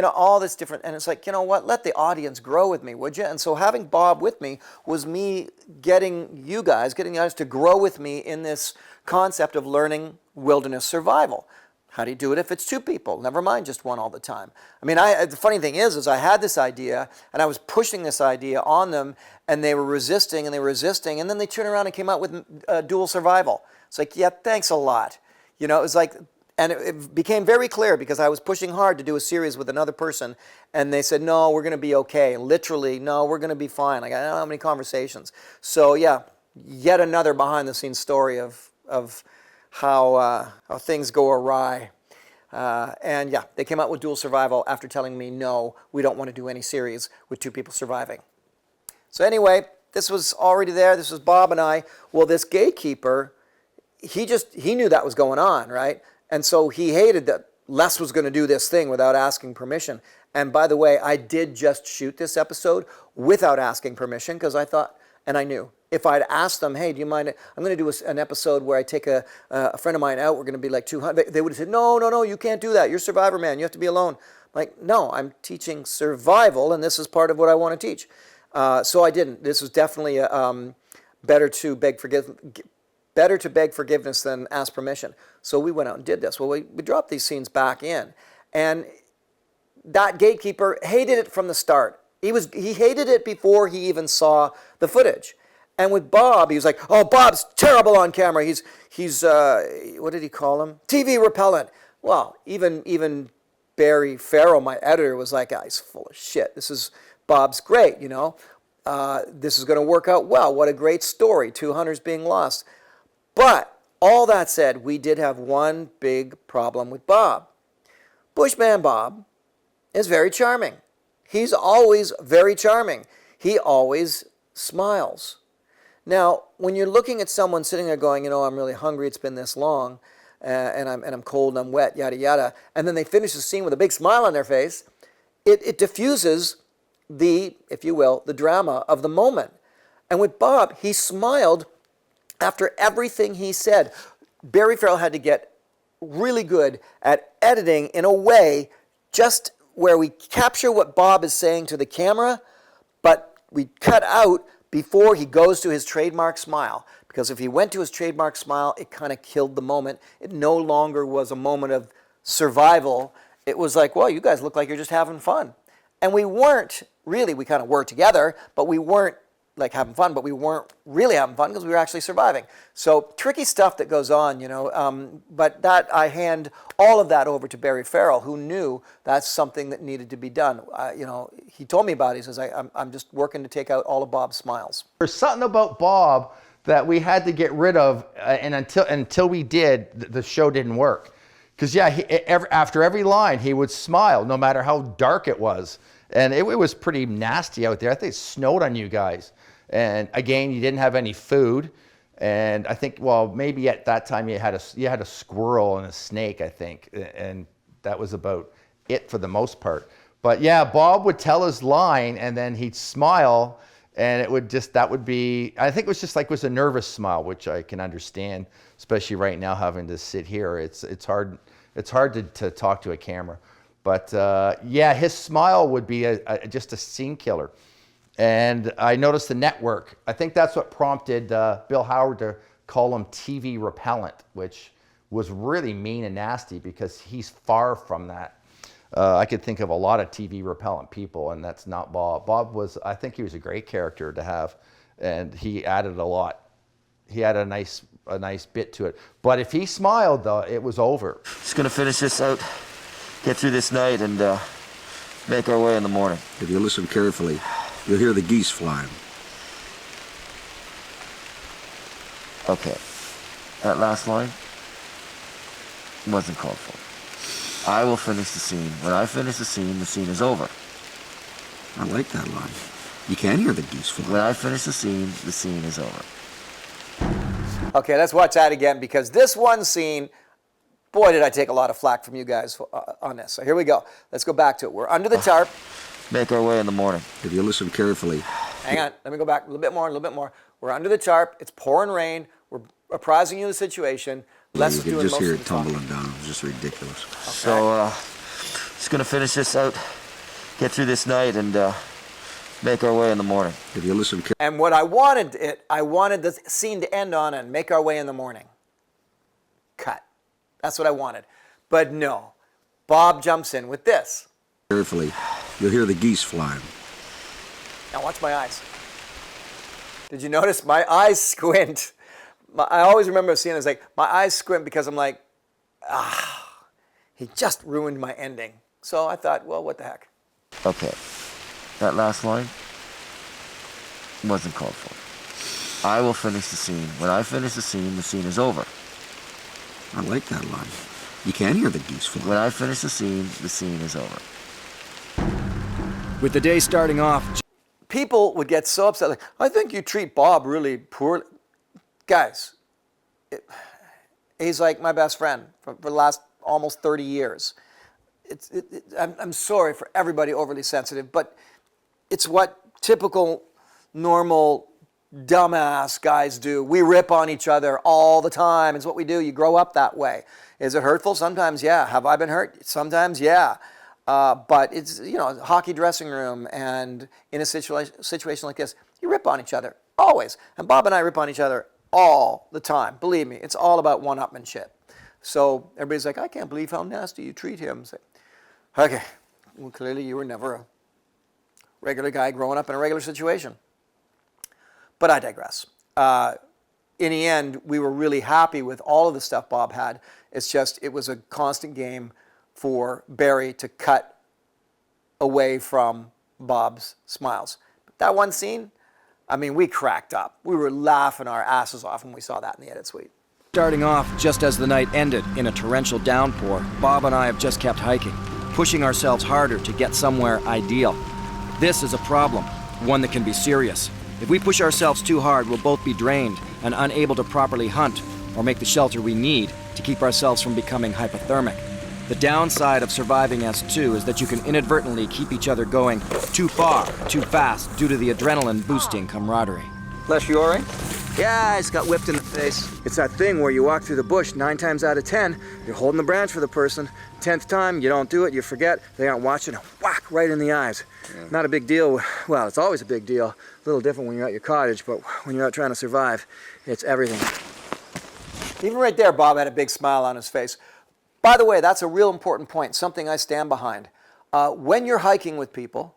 all this different, and it's like, you know what, let the audience grow with me, would you? And so having Bob with me was me getting the audience to grow with me in this concept of learning wilderness survival. How do you do it if it's 2 people? Never mind just one all the time. I mean, the funny thing is I had this idea, and I was pushing this idea on them, and they were resisting, and then they turned around and came out with dual survival. It's like, yeah, thanks a lot. It was like, and it became very clear because I was pushing hard to do a series with another person, and they said, no, we're going to be okay. Literally, no, we're going to be fine. Like, I don't know how many conversations. So, yeah, yet another behind-the-scenes story of how things go awry. And yeah, they came out with dual survival after telling me, no, we don't want to do any series with 2 people surviving. So anyway, this was already there. This was Bob and I. Well, this gatekeeper, he knew that was going on, right? And so he hated that Les was going to do this thing without asking permission. And by the way, I did just shoot this episode without asking permission because I thought, and I knew, if I'd asked them, hey, do you mind, I'm going to do an episode where I take a friend of mine out, we're going to be like 200, they would have said, no, you can't do that. You're Survivorman. You have to be alone. I'm like, no, I'm teaching survival, and this is part of what I want to teach. So I didn't. This was definitely better to beg forgiveness than ask permission. So we went out and did this. Well, we dropped these scenes back in, and that gatekeeper hated it from the start. He hated it before he even saw the footage. And with Bob, he was like, "Oh, Bob's terrible on camera. He's what did he call him? TV repellent." Well, even Barry Farrell, my editor, was like, "Ah, he's full of shit. Bob's great, you know. This is going to work out well. What a great story. 2 hunters being lost." But all that said, we did have one big problem with Bob. Bushman Bob is very charming. He's always very charming. He always smiles. Now, when you're looking at someone sitting there going, "I'm really hungry, it's been this long, and I'm cold and I'm wet, yada, yada," and then they finish the scene with a big smile on their face, it diffuses the, if you will, the drama of the moment. And with Bob, he smiled after everything he said. Barry Farrell had to get really good at editing in a way just where we capture what Bob is saying to the camera, but we cut out before he goes to his trademark smile. Because if he went to his trademark smile, it kind of killed the moment. It no longer was a moment of survival. It was like, well, you guys look like you're just having fun. And we weren't really, we kind of were together, but we weren't like having fun, but we weren't really having fun because we were actually surviving. So tricky stuff that goes on, but that I hand all of that over to Barry Farrell, who knew that's something that needed to be done. He told me about it. He says, I'm just working to take out all of Bob's smiles. There's something about Bob that we had to get rid of, and until we did, the show didn't work. Because after every line, he would smile, no matter how dark it was. And it was pretty nasty out there. I think it snowed on you guys. And again, you didn't have any food. And I think, well, maybe at that time you had a squirrel and a snake, I think. And that was about it for the most part. But yeah, Bob would tell his line and then he'd smile. And that would be, I think it was a nervous smile, which I can understand, especially right now having to sit here. It's hard to talk to a camera. But yeah, his smile would be just a scene killer. And I noticed the network. I think that's what prompted Bill Howard to call him TV repellent, which was really mean and nasty because he's far from that. I could think of a lot of TV repellent people, and that's not Bob. I think he was a great character to have, and he added a lot. He had a nice bit to it. But if he smiled, though, it was over. Just gonna finish this out, get through this night, and make our way in the morning. If you listen carefully, you'll hear the geese flying. Okay, that last line wasn't called for. I will finish the scene. When I finish the scene is over. I like that line. You can hear the geese flying. When I finish the scene is over. Okay, let's watch that again because this one scene, boy, did I take a lot of flack from you guys on this. So here we go. Let's go back to it. We're under the tarp. Make our way in the morning. If you listen carefully. Hang on. Let me go back a little bit more. We're under the tarp. It's pouring rain. We're apprising you of the situation. Les is you doing could just most hear of it the talking. tumbling down. It was just ridiculous. Okay. So, just gonna finish this out, get through this night, and make our way in the morning. If you listen carefully. And what I wanted the scene to end on and make our way in the morning. Cut. That's what I wanted. But no. Bob jumps in with this. Carefully, you'll hear the geese flying. Now watch my eyes. Did you notice my eyes squint? I always remember seeing it as like, my eyes squint because I'm like, he just ruined my ending. So I thought, well, what the heck? Okay, that last line wasn't called for. I will finish the scene. When I finish the scene is over. I like that line. You can hear the geese flying. When I finish the scene is over. With the day starting off, People would get so upset, like, I think you treat Bob really poorly. Guys, he's like my best friend for the last almost 30 years. I'm sorry for everybody overly sensitive, but it's what typical, normal, dumbass guys do. We rip on each other all the time. It's what we do. You grow up that way. Is it hurtful? Sometimes, yeah. Have I been hurt? Sometimes, yeah. But it's, a hockey dressing room, and in a situation like this, you rip on each other, always. And Bob and I rip on each other all the time. Believe me, it's all about one-upmanship. So everybody's like, I can't believe how nasty you treat him. Say, okay, Well, clearly you were never a regular guy growing up in a regular situation. But I digress. In the end, we were really happy with all of the stuff Bob had. It's just, it was a constant game for Barry to cut away from Bob's smiles. But that one scene, I mean, we cracked up. We were laughing our asses off when we saw that in the edit suite. Starting off just as the night ended in a torrential downpour, Bob and I have just kept hiking, pushing ourselves harder to get somewhere ideal. This is a problem, one that can be serious. If we push ourselves too hard, we'll both be drained and unable to properly hunt or make the shelter we need to keep ourselves from becoming hypothermic. The downside of surviving as two is that you can inadvertently keep each other going too far, too fast, due to the adrenaline-boosting camaraderie. Les, you all right? Yeah, I just got whipped in the face. It's that thing where you walk through the bush 9 times out of 10, you're holding the branch for the person. 10th time, you don't do it, you forget, they aren't watching, whack, right in the eyes. Yeah. Not a big deal. Well, it's always a big deal. A little different when you're at your cottage, but when you're out trying to survive, it's everything. Even right there, Bob had a big smile on his face. By the way, that's a real important point, something I stand behind. When you're hiking with people,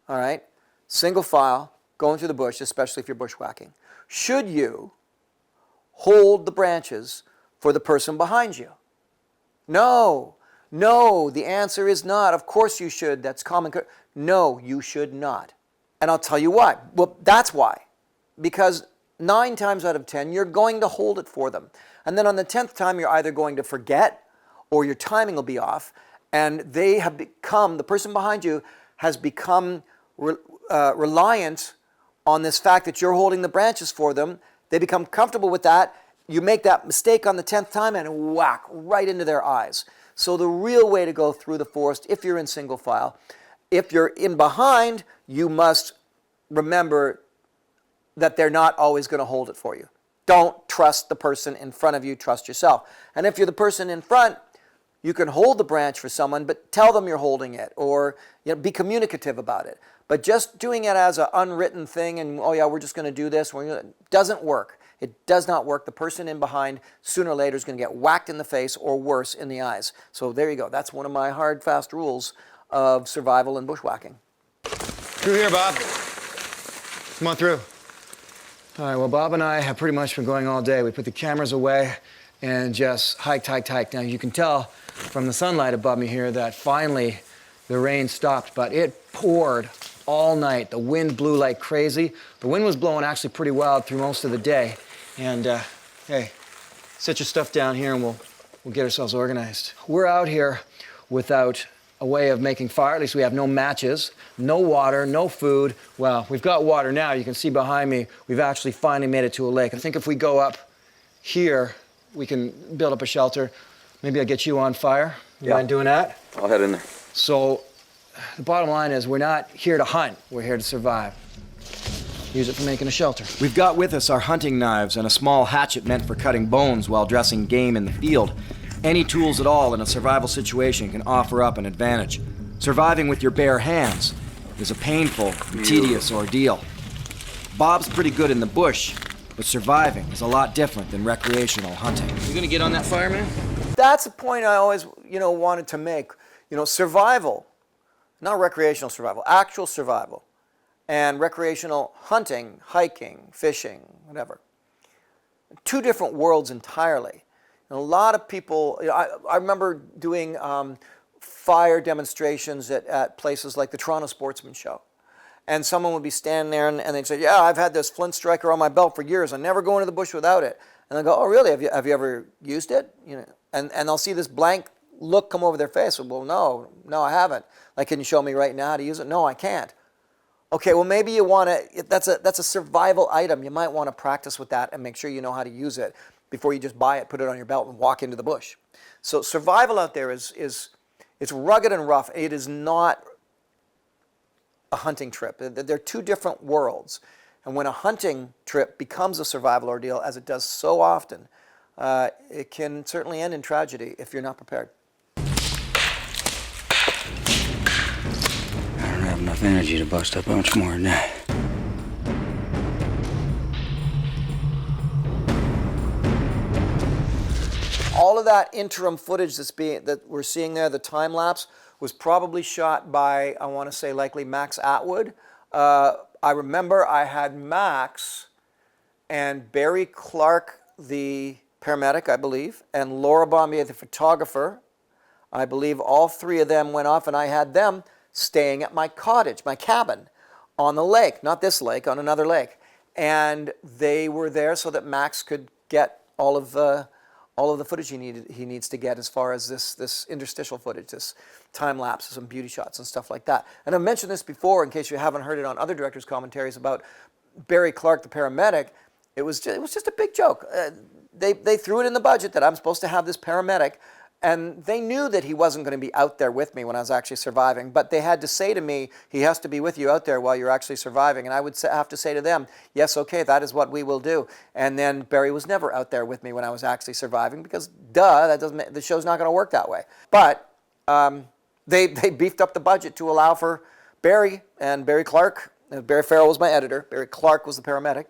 all right, single file, going through the bush, especially if you're bushwhacking, should you hold the branches for the person behind you? No, the answer is not. Of course you should. That's common. No, you should not. And I'll tell you why. Well, that's why. Because 9 times out of 10, you're going to hold it for them. And then on the 10th time, you're either going to forget or your timing will be off. And they have become, the person behind you has become reliant on this fact that you're holding the branches for them. They become comfortable with that. You make that mistake on the 10th time and whack, right into their eyes. So the real way to go through the forest, if you're in single file, if you're in behind, you must remember that they're not always going to hold it for you. Don't trust the person in front of you, trust yourself. And if you're the person in front, you can hold the branch for someone, but tell them you're holding it, or be communicative about it. But just doing it as an unwritten thing and, oh yeah, we're just going to do this, doesn't work. It does not work. The person in behind, sooner or later, is going to get whacked in the face or worse, in the eyes. So there you go. That's one of my hard, fast rules of survival and bushwhacking. Through here, Bob. Come on through. All right, well, Bob and I have pretty much been going all day. We put the cameras away and just hiked. Now, you can tell from the sunlight above me here that finally the rain stopped, but it poured all night. The wind blew like crazy. The wind was blowing actually pretty wild through most of the day. And hey, set your stuff down here and we'll get ourselves organized. We're out here without a way of making fire. At least we have no matches, no water, no food. Well, we've got water now. You can see behind me, we've actually finally made it to a lake. I think if we go up here, we can build up a shelter. Maybe I'll get you on fire. You mind doing that? I'll head in there. So the bottom line is we're not here to hunt. We're here to survive. Use it for making a shelter. We've got with us our hunting knives and a small hatchet meant for cutting bones while dressing game in the field. Any tools at all in a survival situation can offer up an advantage. Surviving with your bare hands is a painful, tedious ordeal. Bob's pretty good in the bush, but surviving is a lot different than recreational hunting. You gonna get on that fire, man? That's a point I always, wanted to make. Survival, not recreational survival, actual survival, and recreational hunting, hiking, fishing, whatever. 2 different worlds entirely. And a lot of people, I remember doing fire demonstrations at places like the Toronto Sportsman Show. And someone would be standing there and they'd say, yeah, I've had this flint striker on my belt for years. I never go into the bush without it. And I go, oh, really? Have you ever used it? And they'll see this blank look come over their face. Well, no, I haven't. Like, can you show me right now how to use it? No, I can't. Okay, well, maybe you want to, that's a survival item. You might want to practice with that and make sure you know how to use it before you just buy it, put it on your belt, and walk into the bush. So survival out there is it's rugged and rough. It is not a hunting trip. They're 2 different worlds. And when a hunting trip becomes a survival ordeal, as it does so often, it can certainly end in tragedy if you're not prepared. I don't have enough energy to bust up much more than that. All of that interim footage that we're seeing there, the time lapse, was probably shot by, I want to say, likely Max Atwood. I remember I had Max and Barry Clark, the paramedic, I believe, and Laura Bombier, the photographer. I believe all three of them went off, and I had them staying at my cottage, my cabin, on the lake, not this lake, on another lake. And they were there so that Max could get all of the footage he needs to get as far as this interstitial footage, this time lapses and beauty shots and stuff like that. And I've mentioned this before in case you haven't heard it on other directors' commentaries about Barry Clark, the paramedic. It was just a big joke. They threw it in the budget that I'm supposed to have this paramedic, and they knew that he wasn't going to be out there with me when I was actually surviving, but they had to say to me, he has to be with you out there while you're actually surviving. And I would have to say to them, yes, okay, that is what we will do. And then Barry was never out there with me when I was actually surviving because, duh, the show's not going to work that way. But they beefed up the budget to allow for Barry and Barry Clark. Barry Farrell was my editor. Barry Clark was the paramedic.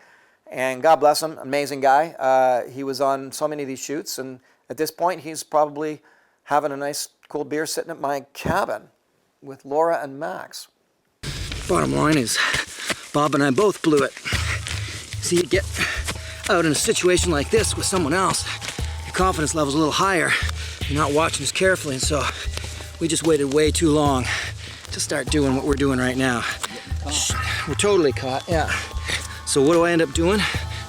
And God bless him, amazing guy. He was on so many of these shoots, and at this point, he's probably having a nice cold beer sitting at my cabin with Laura and Max. Bottom line is, Bob and I both blew it. See, you get out in a situation like this with someone else, your confidence level's a little higher. You're not watching as carefully, and so we just waited way too long to start doing what we're doing right now. We're totally caught, yeah. So what do I end up doing?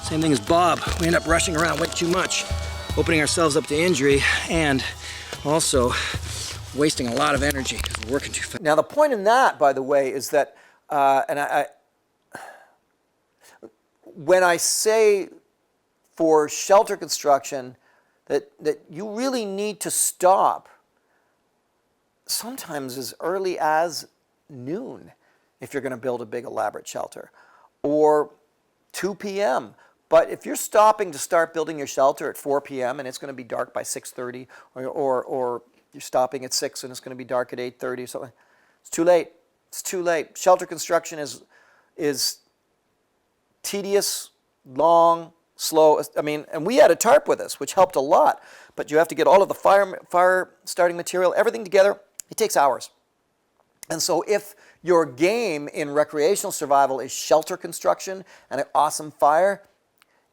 Same thing as Bob. We end up rushing around way too much, opening ourselves up to injury, and also wasting a lot of energy because we're working too fast. Now the point in that, by the way, is that, when I say for shelter construction that you really need to stop sometimes as early as noon if you're going to build a big elaborate shelter, or 2 p.m. But if you're stopping to start building your shelter at 4 p.m. and it's going to be dark by 6:30, or you're stopping at 6 and it's going to be dark at 8:30 or something, it's too late. It's too late. Shelter construction is tedious, long, slow. I mean, and we had a tarp with us, which helped a lot. But you have to get all of the fire starting material, everything together. It takes hours. And so if your game in recreational survival is shelter construction and an awesome fire,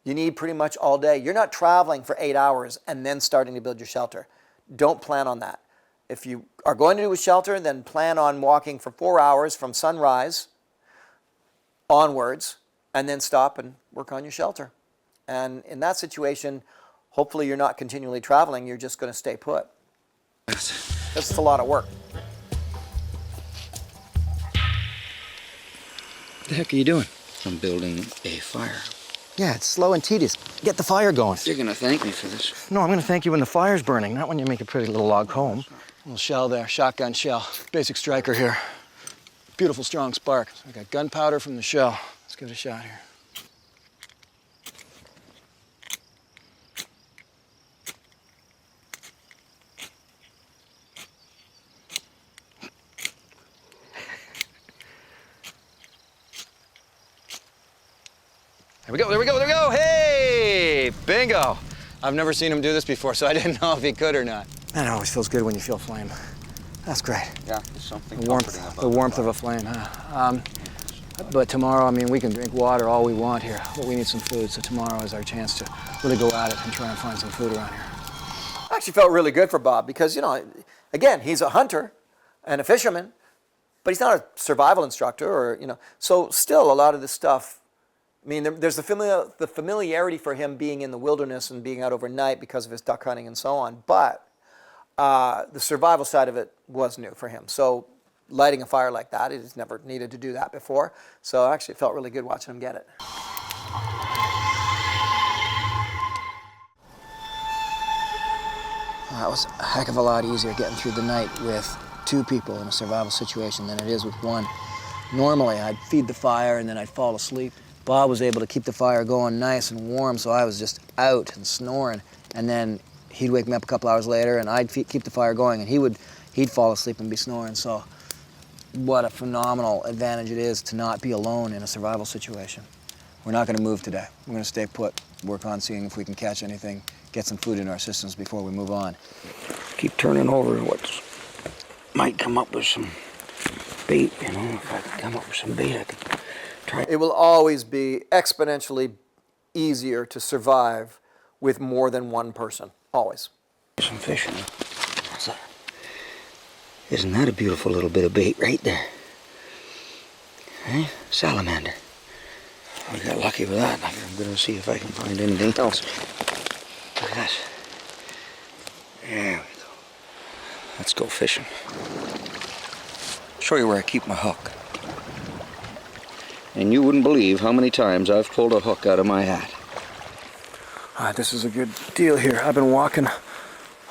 you need pretty much all day. You're not traveling for 8 hours and then starting to build your shelter. Don't plan on that. If you are going to do a shelter, then plan on walking for 4 hours from sunrise onwards, and then stop and work on your shelter. And in that situation, hopefully you're not continually traveling, you're just going to stay put. That's a lot of work. What the heck are you doing? I'm building a fire. Yeah, it's slow and tedious. Get the fire going. You're gonna thank me for this. No, I'm gonna thank you when the fire's burning, not when you make a pretty little log home. Little shell there, shotgun shell. Basic striker here. Beautiful strong spark. So I got gunpowder from the shell. Let's give it a shot here. There we go, there we go, there we go! Hey! Bingo! I've never seen him do this before, so I didn't know if he could or not. Man, it always feels good when you feel flame. That's great. Yeah, there's something The warmth of a flame, huh? But tomorrow, I mean, we can drink water all we want here, but we need some food, so tomorrow is our chance to really go at it and try and find some food around here. I actually felt really good for Bob because, you know, again, he's a hunter and a fisherman, but he's not a survival instructor or, you know, so still a lot of this stuff, I mean, there's the familiarity for him being in the wilderness and being out overnight because of his duck hunting and so on, but the survival side of it was new for him. So lighting a fire like that, he's never needed to do that before. So actually it felt really good watching him get it. That was a heck of a lot easier getting through the night with 2 people in a survival situation than it is with 1. Normally, I'd feed the fire and then I'd fall asleep. Bob was able to keep the fire going nice and warm, so I was just out and snoring. And then he'd wake me up a couple hours later and I'd keep the fire going, and he'd fall asleep and be snoring. So what a phenomenal advantage it is to not be alone in a survival situation. We're not going to move today. We're going to stay put, work on seeing if we can catch anything, get some food in our systems before we move on. Keep turning over what's might come up with some bait, you know. If I could come up with some bait, I could try. It will always be exponentially easier to survive with more than one person. Always. Some fishing. Isn't that a beautiful little bit of bait right there? Eh? Salamander. We got lucky with that. I'm going to see if I can find anything else. Look at that. There we go. Let's go fishing. Show you where I keep my hook. And you wouldn't believe how many times I've pulled a hook out of my hat. This is a good deal here. I've been walking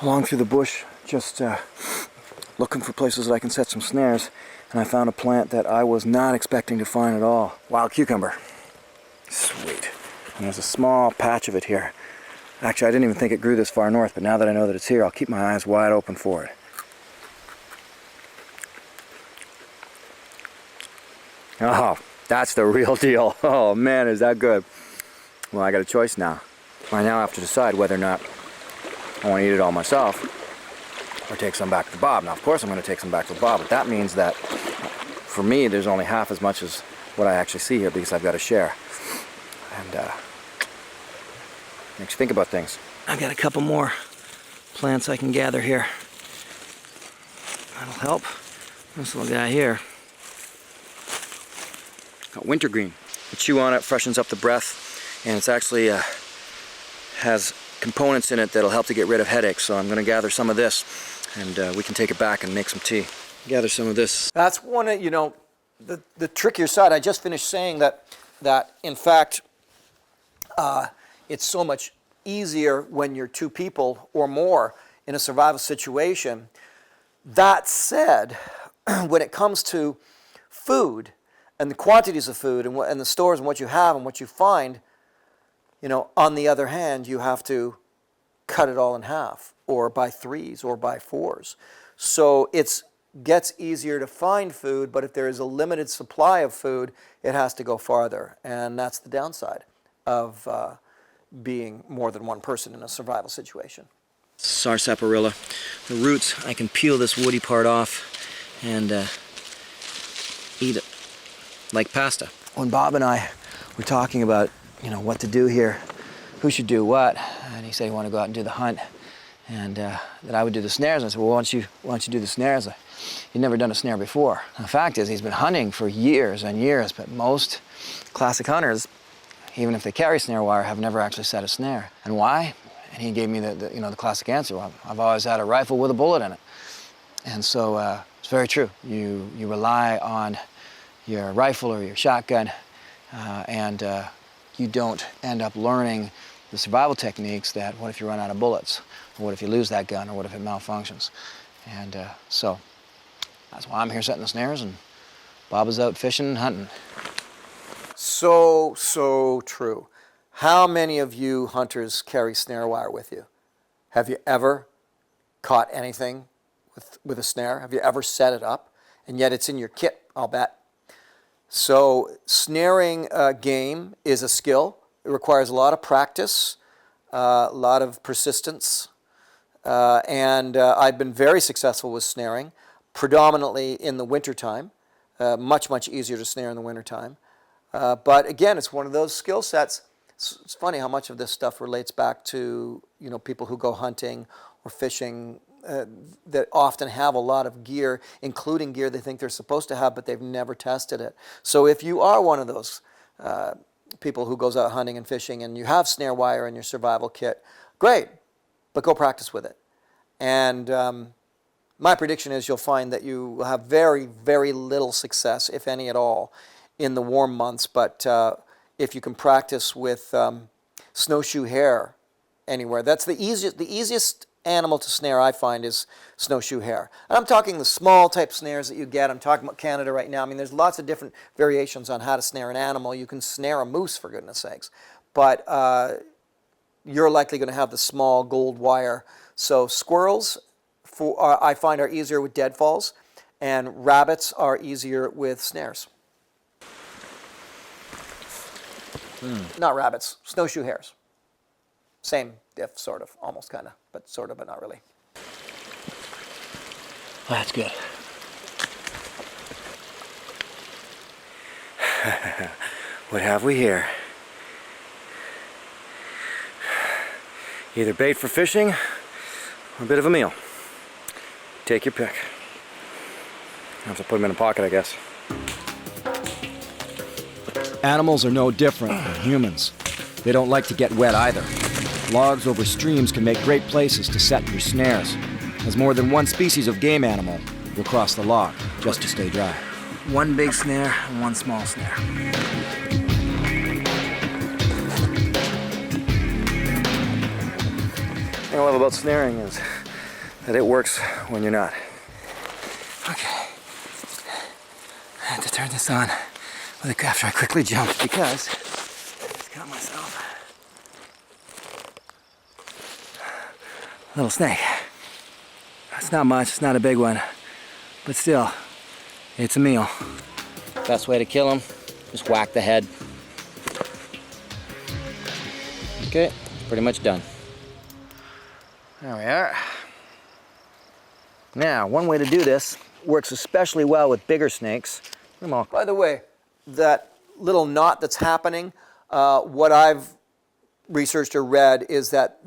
along through the bush, just looking for places that I can set some snares, and I found a plant that I was not expecting to find at all. Wild cucumber. Sweet. And there's a small patch of it here. Actually, I didn't even think it grew this far north, but now that I know that it's here, I'll keep my eyes wide open for it. Oh, that's the real deal. Oh man, is that good. Well, I got a choice now. I now have to decide whether or not I want to eat it all myself or take some back to Bob. Now, of course, I'm going to take some back to Bob, but that means that for me, there's only half as much as what I actually see here because I've got to share. And makes you think about things. I've got a couple more plants I can gather here. That'll help. This little guy here. Got wintergreen. You chew on it, freshens up the breath, and it's actually has components in it that'll help to get rid of headaches. So I'm going to gather some of this, and we can take it back and make some tea. Gather some of this. That's one of, you know, the trickier side. I just finished saying that in fact, it's so much easier when you're two people or more in a survival situation. That said, when it comes to food and the quantities of food and the stores and what you have and what you find, you know, on the other hand, you have to cut it all in half or by threes or by fours. So it gets easier to find food, but if there is a limited supply of food, it has to go farther. And that's the downside of being more than one person in a survival situation. Sarsaparilla. The roots, I can peel this woody part off and eat it like pasta. When Bob and I were talking about, you know, what to do here, who should do what, and he said he wanted to go out and do the hunt, and that I would do the snares. And I said, well, why don't you do the snares? He'd never done a snare before. And the fact is, he's been hunting for years and years, but most classic hunters, even if they carry snare wire, have never actually set a snare. And why? And he gave me the classic answer. Well, I've always had a rifle with a bullet in it. And so it's very true. You rely on your rifle or your shotgun, and you don't end up learning the survival techniques that, what if you run out of bullets? Or what if you lose that gun? Or what if it malfunctions? And so that's why I'm here setting the snares, and Bob is out fishing and hunting. So true. How many of you hunters carry snare wire with you? Have you ever caught anything with a snare? Have you ever set it up? And yet it's in your kit, I'll bet. So snaring game is a skill. It requires a lot of practice, a lot of persistence, and I've been very successful with snaring, predominantly in the wintertime. Much easier to snare in the wintertime. But again, it's one of those skill sets. It's funny how much of this stuff relates back to, you know, people who go hunting or fishing that often have a lot of gear, including gear they think they're supposed to have, but they've never tested it. So if you are one of those people who goes out hunting and fishing and you have snare wire in your survival kit, great, but go practice with it. And my prediction is you'll find that you will have very little success, if any at all, in the warm months. But if you can practice with snowshoe hare anywhere, that's the easiest animal to snare, I find, is snowshoe hare. And I'm talking the small type snares that you get. I'm talking about Canada right now. I mean, there's lots of different variations on how to snare an animal. You can snare a moose, for goodness sakes. But you're likely going to have the small gold wire. So squirrels, I find, are easier with deadfalls, and rabbits are easier with snares. Not rabbits, snowshoe hares. Same diff, sort of, almost kind of, but sort of, but not really. That's good. What have we here? Either bait for fishing or a bit of a meal. Take your pick. I have to put them in a pocket, I guess. Animals are no different than humans. They don't like to get wet either. Logs over streams can make great places to set your snares, as more than one species of game animal will cross the log just to stay dry. One big snare and one small snare. The thing I love about snaring is that it works when you're not. Okay. I had to turn this on after I quickly jumped because I just got myself a little snake. It's not much, it's not a big one, but still, it's a meal. Best way to kill him, just whack the head. Okay, pretty much done. There we are. Now, one way to do this works especially well with bigger snakes. By the way, that little knot that's happening, what I've researched or read is that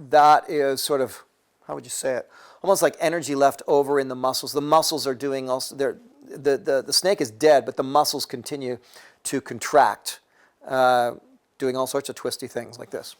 is sort of, how would you say it? Almost like energy left over in the muscles. The muscles are doing also, the snake is dead, but the muscles continue to contract, doing all sorts of twisty things like this.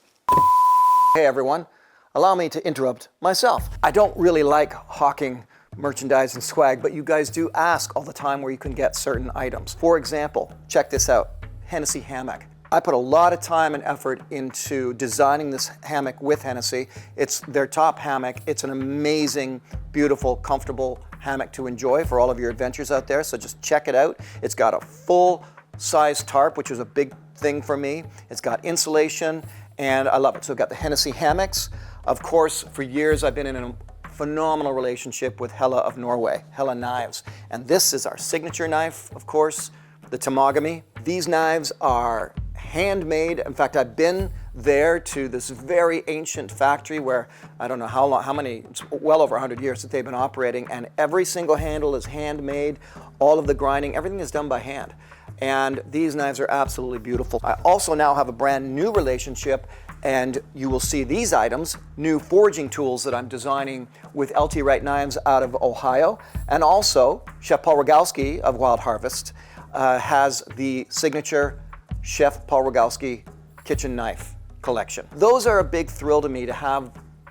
Hey everyone, allow me to interrupt myself. I don't really like hawking merchandise and swag, but you guys do ask all the time where you can get certain items. For example, check this out, Hennessy hammock. I put a lot of time and effort into designing this hammock with Hennessy. It's their top hammock. It's an amazing, beautiful, comfortable hammock to enjoy for all of your adventures out there, so just check it out. It's got a full-size tarp, which was a big thing for me. It's got insulation, and I love it. So I've got the Hennessy hammocks. Of course, for years I've been in a phenomenal relationship with Hella of Norway, Hella Knives. And this is our signature knife, of course, the Temagami. These knives are handmade. In fact, I've been there to this very ancient factory where I don't know how many, it's well over 100 years that they've been operating, and every single handle is handmade. All of the grinding, everything is done by hand. And these knives are absolutely beautiful. I also now have a brand new relationship, and you will see these items, new foraging tools that I'm designing with LT Wright Knives out of Ohio. And also, Chef Paul Rogalski of Wild Harvest has the signature Chef Paul Rogalski kitchen knife collection. Those are a big thrill to me, to have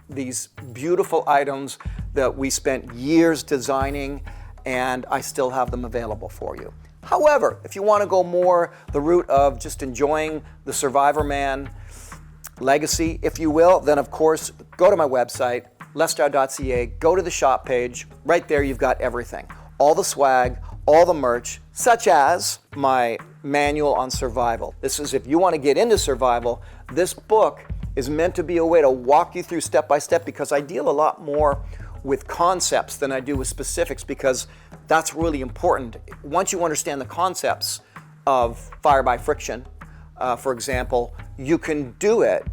these beautiful items that we spent years designing, and I still have them available for you. However, if you want to go more the route of just enjoying the Survivorman legacy, if you will, then of course, go to my website, lestroud.ca, go to the shop page. Right there, you've got everything. All the swag, all the merch, such as my manual on survival. This is, if you want to get into survival, this book is meant to be a way to walk you through step by step, because I deal a lot more with concepts than I do with specifics, because that's really important. Once you understand the concepts of fire by friction, for example, you can do it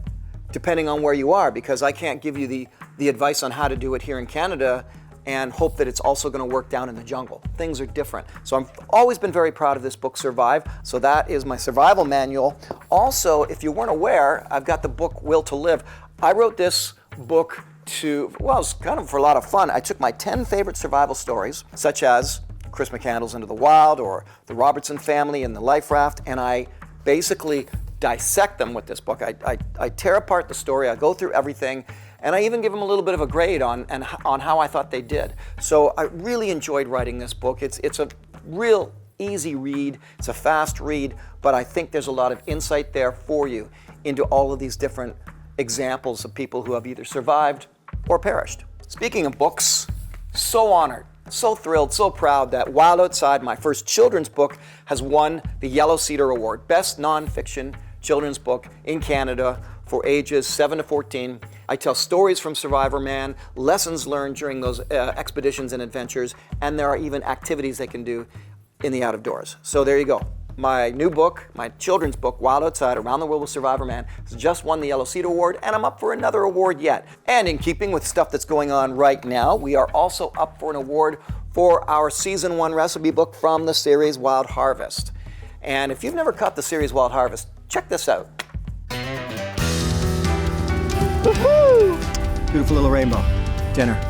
depending on where you are, because I can't give you the advice on how to do it here in Canada and hope that it's also going to work down in the jungle. Things are different. So I've always been very proud of this book, Survive. So that is my survival manual. Also, if you weren't aware, I've got the book Will to Live. I wrote this book well, it's kind of for a lot of fun. I took my 10 favorite survival stories, such as Chris McCandless Into the Wild or the Robertson family and the life raft, and I basically dissect them with this book. I tear apart the story, I go through everything, and I even give them a little bit of a grade on how I thought they did. So I really enjoyed writing this book. It's a real easy read, it's a fast read, but I think there's a lot of insight there for you into all of these different examples of people who have either survived or perished. Speaking of books, so honored, so thrilled, so proud that Wild Outside, my first children's book, has won the Yellow Cedar Award, Best Nonfiction Children's Book in Canada for ages 7 to 14. I tell stories from Survivorman, lessons learned during those expeditions and adventures, and there are even activities they can do in the out of doors. So there you go. My new book, my children's book, Wild Outside, Around the World with Survivorman, has just won the Yellow Cedar Award, and I'm up for another award yet. And in keeping with stuff that's going on right now, we are also up for an award for our Season 1 recipe book from the series Wild Harvest. And if you've never caught the series Wild Harvest, check this out. Beautiful little rainbow. Dinner.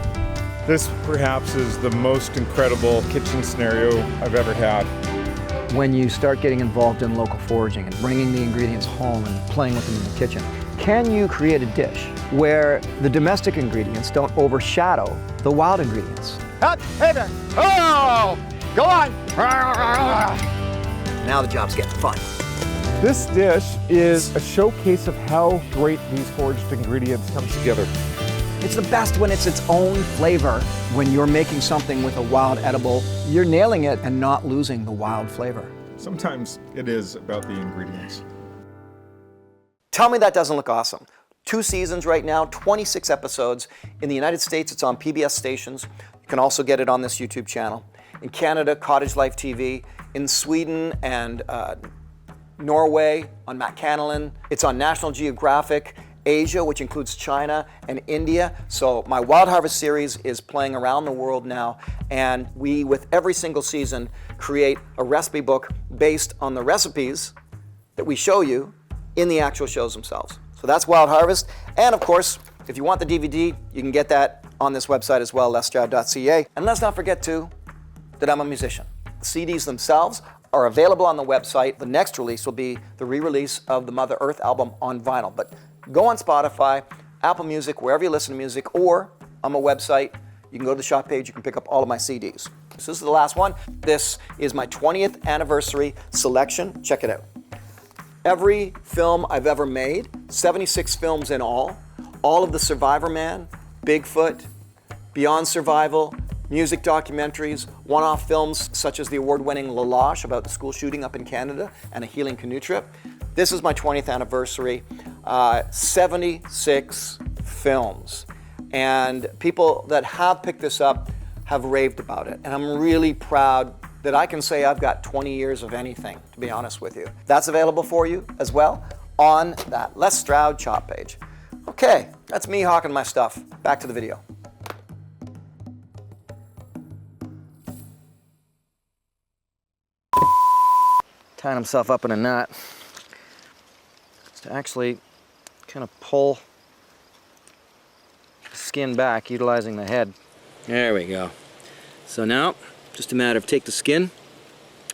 This perhaps is the most incredible kitchen scenario I've ever had. When you start getting involved in local foraging and bringing the ingredients home and playing with them in the kitchen, can you create a dish where the domestic ingredients don't overshadow the wild ingredients? Hey there. Oh, go on. Now the job's getting fun. This dish is a showcase of how great these foraged ingredients come together. It's the best when it's its own flavor. When you're making something with a wild edible, you're nailing it and not losing the wild flavor. Sometimes it is about the ingredients. Tell me that doesn't look awesome. 2 seasons right now, 26 episodes. In the United States, it's on PBS stations. You can also get it on this YouTube channel. In Canada, Cottage Life TV. In Sweden and Norway, on Matt Canalan. It's on National Geographic. Asia, which includes China and India. So my Wild Harvest series is playing around the world now, and we, with every single season, create a recipe book based on the recipes that we show you in the actual shows themselves. So that's Wild Harvest, and of course, if you want the DVD, you can get that on this website as well, lesstroud.ca. And let's not forget too, that I'm a musician. The CDs themselves are available on the website. The next release will be the re-release of the Mother Earth album on vinyl. But go on Spotify, Apple Music, wherever you listen to music, or on my website. You can go to the shop page, you can pick up all of my CDs. This is the last one. This is my 20th anniversary selection. Check it out. Every film I've ever made, 76 films in all of the Survivorman, Bigfoot, Beyond Survival, music documentaries, one-off films such as the award-winning La Loche about the school shooting up in Canada and a healing canoe trip. This is my 20th anniversary, 76 films. And people that have picked this up have raved about it. And I'm really proud that I can say I've got 20 years of anything, to be honest with you. That's available for you as well on that Les Stroud shop page. Okay, that's me hawking my stuff. Back to the video. Tying himself up in a knot. To actually kind of pull the skin back, utilizing the head. There we go. So now, just a matter of take the skin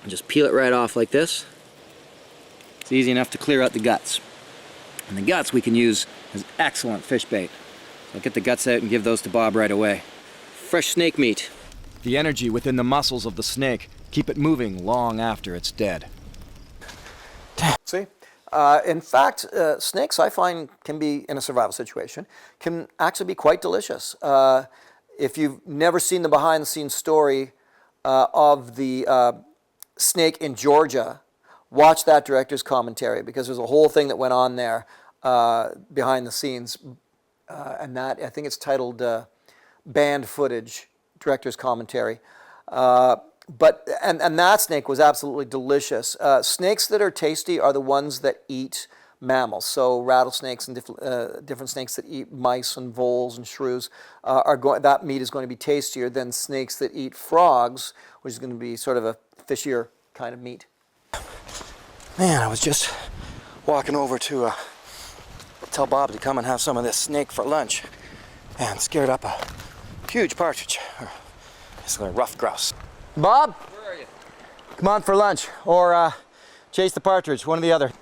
and just peel it right off like this. It's easy enough to clear out the guts. And the guts we can use as excellent fish bait. So I'll get the guts out and give those to Bob right away. Fresh snake meat. The energy within the muscles of the snake keep it moving long after it's dead. See? In fact, snakes, I find, can be, in a survival situation, can actually be quite delicious. If you've never seen the behind-the-scenes story of the snake in Georgia, watch that director's commentary, because there's a whole thing that went on there behind the scenes. And that, I think it's titled Banned Footage, director's commentary. But that snake was absolutely delicious. Snakes that are tasty are the ones that eat mammals. So rattlesnakes and different snakes that eat mice and voles and shrews that meat is going to be tastier than snakes that eat frogs, which is going to be sort of a fishier kind of meat. Man, I was just walking over to tell Bob to come and have some of this snake for lunch, and scared up a huge partridge. It's a rough grouse. Bob? Where are you? Come on for lunch, or chase the partridge, one or the other.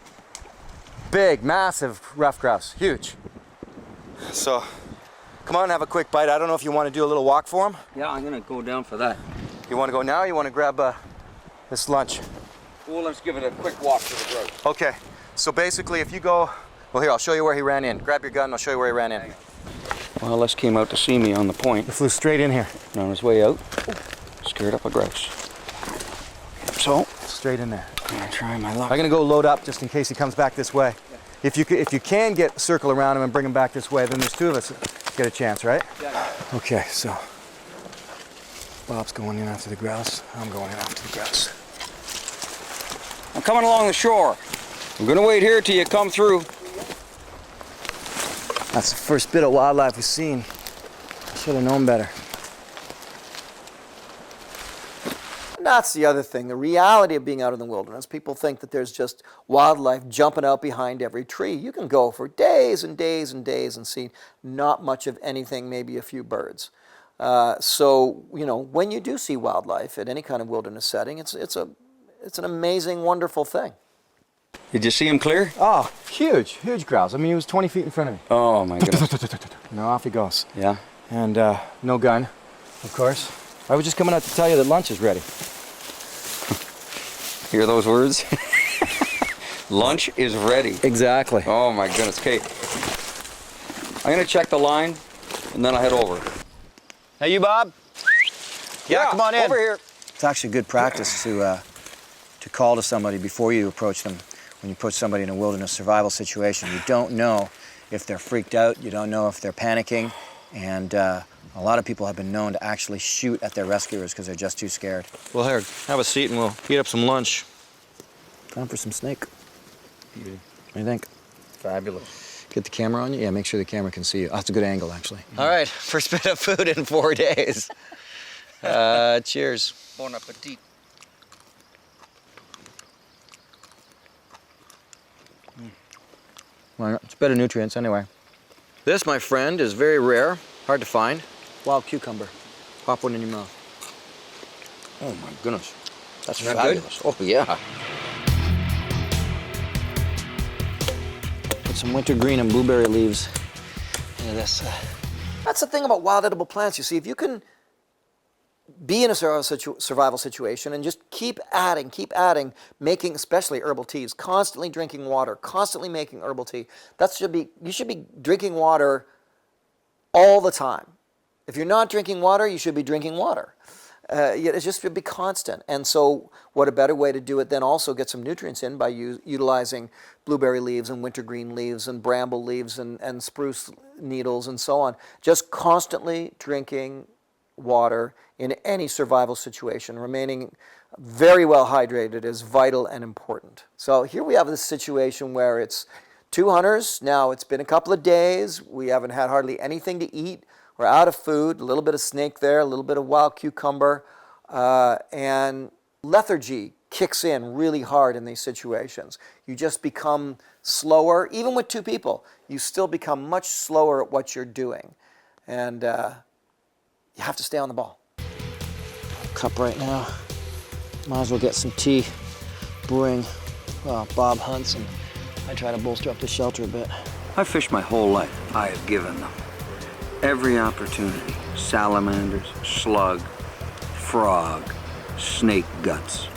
Big, massive rough grouse, huge. So, come on, have a quick bite. I don't know if you want to do a little walk for him. Yeah, I'm gonna go down for that. You want to go now, or you want to grab this lunch? Well, let's give it a quick walk to the road. Okay, so basically if you go, well here, I'll show you where he ran in. Grab your gun and I'll show you where he ran in. Well, Les came out to see me on the point. He flew straight in here. And on his way out, scared up a grouse. So, straight in there. I'm gonna try my luck. I'm gonna go load up just in case he comes back this way. If you can get circle around him and bring him back this way, then there's two of us that get a chance, right? Yeah. Okay, so Bob's going in after the grouse. I'm going in after the grouse. I'm coming along the shore. I'm gonna wait here till you come through. That's the first bit of wildlife we've seen. Should have known better. that's the other thing, the reality of being out in the wilderness. People think that there's just wildlife jumping out behind every tree. You can go for days and days and days and see not much of anything, maybe a few birds. So, you know, when you do see wildlife at any kind of wilderness setting, it's an amazing, wonderful thing. Did you see him clear? Oh, huge grouse. I mean, he was 20 feet in front of me. Oh my goodness. You know, off he goes. Yeah. And no gun, of course. I was just coming out to tell you that lunch is ready. Hear those words? Lunch is ready. Exactly. Oh my goodness. Okay. I'm gonna check the line and then I'll head over. Hey, you, Bob? Yeah, come on in. Over here. It's actually good practice to call to somebody before you approach them. When you put somebody in a wilderness survival situation, you don't know if they're freaked out, you don't know if they're panicking, and a lot of people have been known to actually shoot at their rescuers because they're just too scared. Well, here, have a seat and we'll heat up some lunch. Time for some snake. What do you think? Fabulous. Get the camera on you? Yeah, make sure the camera can see you. Oh, that's a good angle, actually. All right, first bit of food in 4 days. Cheers. Bon appetit. Well, it's better nutrients anyway. This, my friend, is very rare, hard to find. Wild cucumber. Pop one in your mouth. Oh my goodness. That's Isn't that fabulous. good? Oh yeah. Put some wintergreen and blueberry leaves into this. That's the thing about wild edible plants. You see, if you can be in a survival situation and just keep adding, making especially herbal teas, constantly drinking water, constantly making herbal tea. You should be drinking water all the time. If you're not drinking water, you should be drinking water. It just should be constant. And so what a better way to do it than also get some nutrients in by utilizing blueberry leaves and wintergreen leaves and bramble leaves and spruce needles and so on. Just constantly drinking water in any survival situation. Remaining very well hydrated is vital and important. So here we have this situation where it's 2 hunters. Now it's been a couple of days. We haven't had hardly anything to eat. We're out of food, a little bit of snake there, a little bit of wild cucumber, and lethargy kicks in really hard in these situations. You just become slower. Even with 2 people, you still become much slower at what you're doing. And you have to stay on the ball. Cup right now. Might as well get some tea brewing. Well, Bob hunts and I try to bolster up the shelter a bit. I've fished my whole life. I have given them every opportunity. Salamanders, slug, frog, snake guts.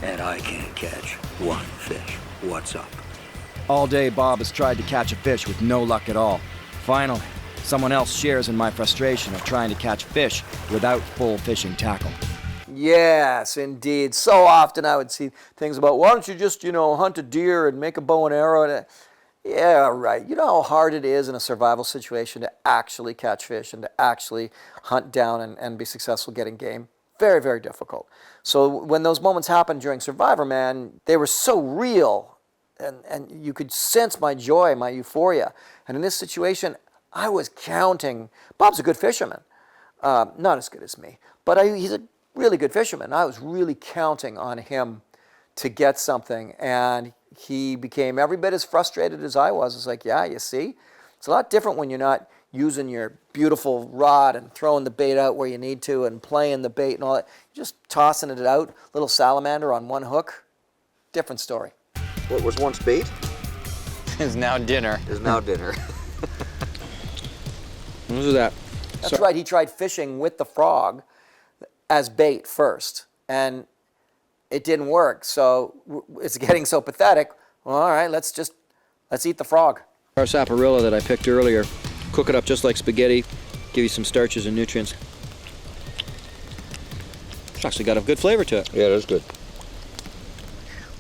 And I can't catch one fish. What's up? All day, Bob has tried to catch a fish with no luck at all. Finally, someone else shares in my frustration of trying to catch fish without full fishing tackle. Yes, indeed. So often I would see things about, why don't you just, hunt a deer and make a bow and arrow? Yeah, right. You know how hard it is in a survival situation to actually catch fish and to actually hunt down and be successful getting game? Very, very difficult. So when those moments happened during Survivorman, they were so real and you could sense my joy, my euphoria. And in this situation, I was counting. Bob's a good fisherman. Not as good as me, but he's a really good fisherman. I was really counting on him to get something, and he became every bit as frustrated as I was. It's like, yeah, you see? It's a lot different when you're not using your beautiful rod and throwing the bait out where you need to and playing the bait and all that. You're just tossing it out, little salamander on one hook. Different story. What was once bait Is now dinner. is now dinner. Look at that. That's right, he tried fishing with the frog as bait first, and it didn't work. So it's getting so pathetic. Well, all right, let's eat the frog. Our sarsaparilla that I picked earlier, cook it up just like spaghetti, give you some starches and nutrients. It's actually got a good flavor to it. Yeah, that's good.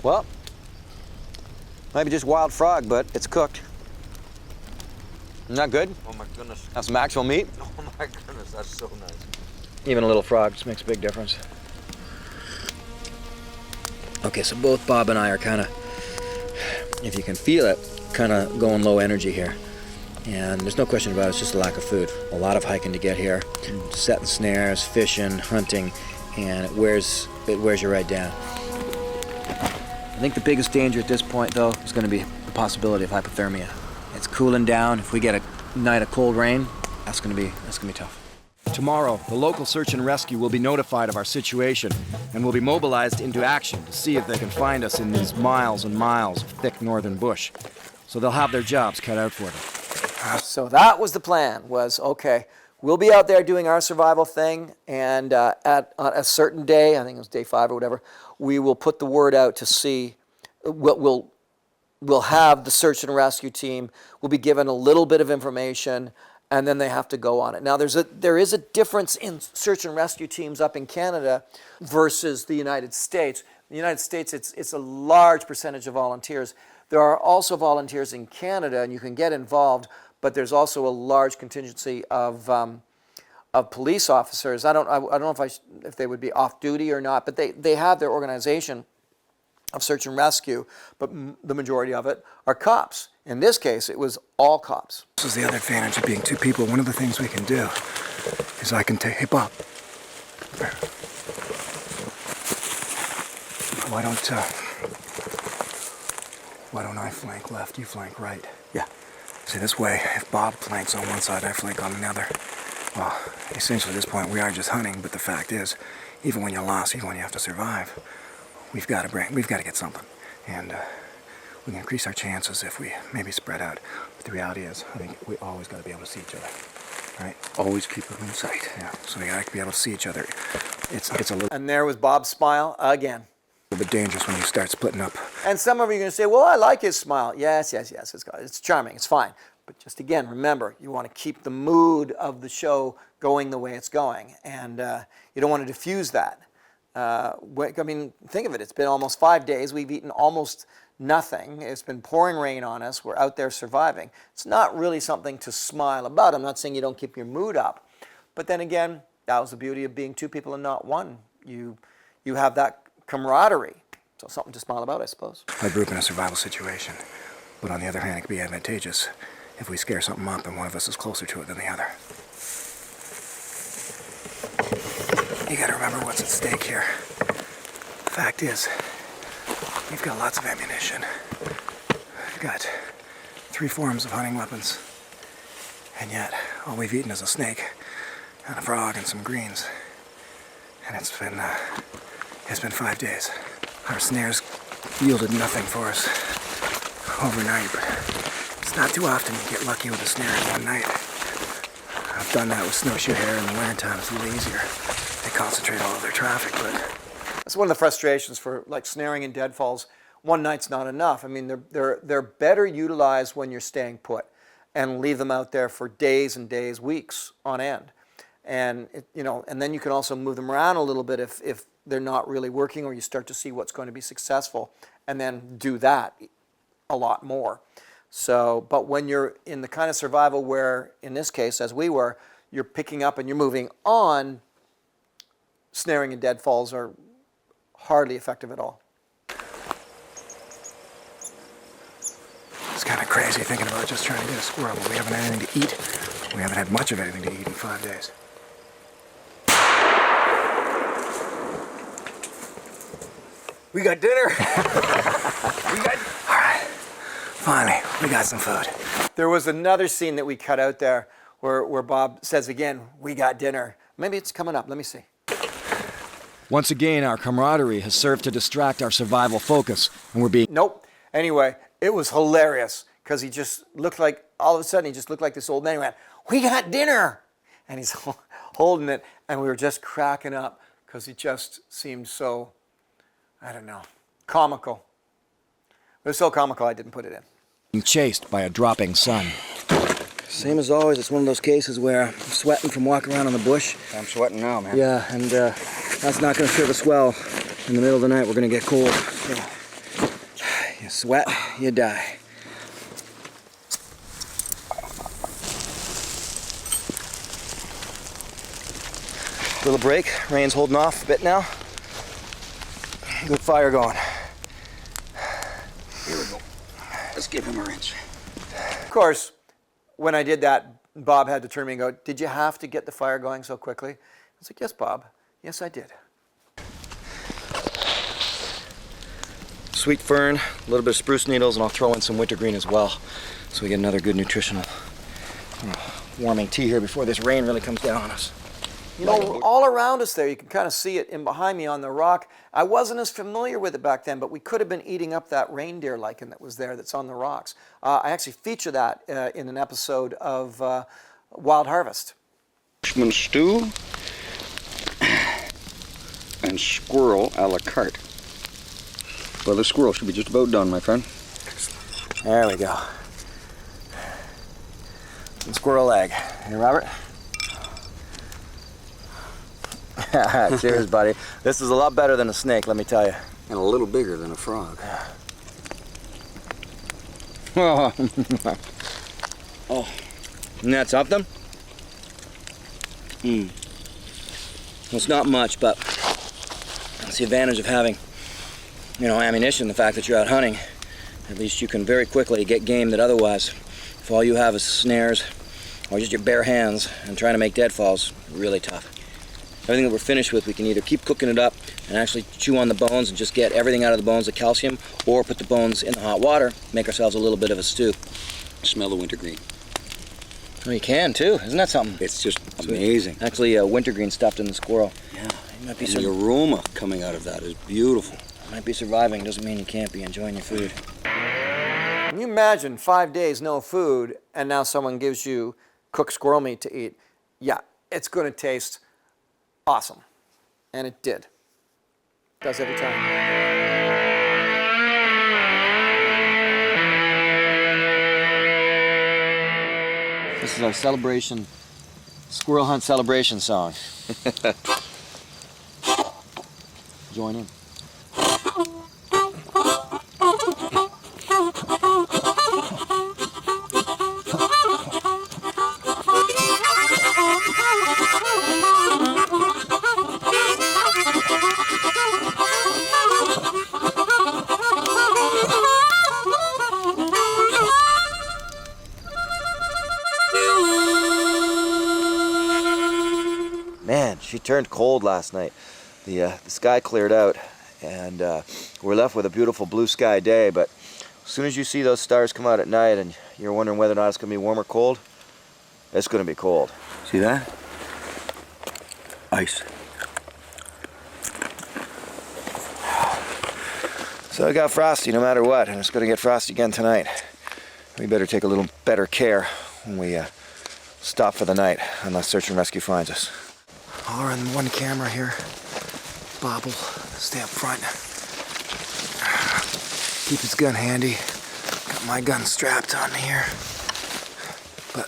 Well, maybe just wild frog, but it's cooked. Isn't that good? Oh my goodness. That's some actual meat. Oh my goodness, that's so nice. Even a little frog just makes a big difference. Okay, so both Bob and I are kind of, if you can feel it, kind of going low energy here. And there's no question about it, it's just a lack of food. A lot of hiking to get here, setting snares, fishing, hunting, and it wears you right down. I think the biggest danger at this point, though, is going to be the possibility of hypothermia. It's cooling down. If we get a night of cold rain, that's going to be tough. Tomorrow, the local search and rescue will be notified of our situation and will be mobilized into action to see if they can find us in these miles and miles of thick northern bush. So they'll have their jobs cut out for them. So that was the plan, was, okay, we'll be out there doing our survival thing, and on a certain day, I think it was day 5 or whatever, we will put the word out to see, we'll have the search and rescue team, will be given a little bit of information, and then they have to go on it. Now, there is a difference in search and rescue teams up in Canada versus the United States. In the United States, it's a large percentage of volunteers. There are also volunteers in Canada, and you can get involved, but there's also a large contingency of police officers. I don't know if they would be off duty or not, but they have their organization of search and rescue, but the majority of it are cops. In this case, it was all cops. This is the other advantage of being 2 people. One of the things we can do is I can take, hey Bob, why don't I flank left, you flank right? Yeah. See, this way, if Bob flanks on one side, I flank on the other. Well, essentially at this point, we are just hunting, but the fact is, even when you're lost, even when you have to survive, we've got to get something. And we can increase our chances if we maybe spread out. But the reality is, I think we always got to be able to see each other, right? Always keep them in sight. Yeah, so we got to be able to see each other. It's a little And there was Bob's smile again. bit dangerous when you start splitting up. And some of you are going to say, well, I like his smile. Yes, it's charming, it's fine. But just again, remember, you want to keep the mood of the show going the way it's going. And you don't want to diffuse that. I mean, think of it. It's been almost 5 days. We've eaten almost nothing. It's been pouring rain on us. We're out there surviving. It's not really something to smile about. I'm not saying you don't keep your mood up. But then again, that was the beauty of being 2 people and not one. You have that camaraderie. So something to smile about, I suppose. I grew up in a survival situation. But on the other hand, it could be advantageous if we scare something up and one of us is closer to it than the other. You gotta remember what's at stake here. The fact is, we've got lots of ammunition. We've got 3 forms of hunting weapons. And yet, all we've eaten is a snake and a frog and some greens. And it's been 5 days. Our snares yielded nothing for us overnight, but it's not too often you get lucky with a snare in one night. I've done that with snowshoe hare in the wintertime. It's a little easier. They concentrate all of their traffic, but that's one of the frustrations for like snaring in deadfalls. One night's not enough. I mean, they're better utilized when you're staying put, and leave them out there for days and days, weeks on end. And and then you can also move them around a little bit if they're not really working, or you start to see what's going to be successful, and then do that a lot more. So, but when you're in the kind of survival where, in this case, as we were, you're picking up and you're moving on, snaring and deadfalls are hardly effective at all. it's kind of crazy thinking about just trying to get a squirrel, but we haven't had anything to eat. We haven't had much of anything to eat in 5 days. We got dinner. All right, finally, we got some food. There was another scene that we cut out there where Bob says again, we got dinner. Maybe it's coming up. Let me see. Once again, our camaraderie has served to distract our survival focus, and we're being... Nope. Anyway, it was hilarious because he just looked like, all of a sudden, he just looked like this old man. He went, we got dinner. And he's holding it, and we were just cracking up because he just seemed so, I don't know, comical. It was so comical I didn't put it in. being chased by a dropping sun. Same as always, it's one of those cases where I'm sweating from walking around in the bush. I'm sweating now, man. Yeah, and that's not going to serve us well. In the middle of the night, we're going to get cold. So, you sweat, you die. Little break, rain's holding off a bit now. Good fire going. Here we go. Let's give him a wrench. Of course, when I did that, Bob had to turn to me and go, did you have to get the fire going so quickly? I was like, yes, Bob. Yes, I did. sweet fern, a little bit of spruce needles, and I'll throw in some wintergreen as well, so we get another good nutritional warming tea here before this rain really comes down on us. You know, all around us there, you can kind of see it in behind me on the rock. I wasn't as familiar with it back then, but we could have been eating up that reindeer lichen that was there that's on the rocks. I actually feature that in an episode of Wild Harvest. Bushman stew and squirrel a la carte. Well, the squirrel should be just about done, my friend. There we go. Some squirrel egg. Hey, Robert? Cheers, buddy. This is a lot better than a snake, let me tell you. And a little bigger than a frog. Oh, isn't that something? Well, it's not much, but it's the advantage of having, you know, ammunition, the fact that you're out hunting. At least you can very quickly get game that otherwise, if all you have is snares or just your bare hands and trying to make deadfalls, really tough. Everything that we're finished with, we can either keep cooking it up and actually chew on the bones and just get everything out of the bones, the calcium, or put the bones in the hot water, make ourselves a little bit of a stew. Smell the wintergreen. Oh, you can too. Isn't that something? It's just amazing. Actually, wintergreen stuffed in the squirrel. Yeah. You might be And the aroma coming out of that is beautiful. Might be surviving. Doesn't mean you can't be enjoying your food. Can you imagine 5 days no food, and now someone gives you cooked squirrel meat to eat? Yeah, it's going to taste awesome. And it did. It does every time. This is our celebration, squirrel hunt celebration song. Join in. Man, she turned cold last night. The sky cleared out, and we're left with a beautiful blue sky day, but as soon as you see those stars come out at night and you're wondering whether or not it's going to be warm or cold, it's going to be cold. See that? Ice. So it got frosty no matter what, and it's going to get frosty again tonight. We better take a little better care when we stop for the night, unless search and rescue finds us. All on one camera here. Bobble, stay up front. Keep his gun handy. Got my gun strapped on here, but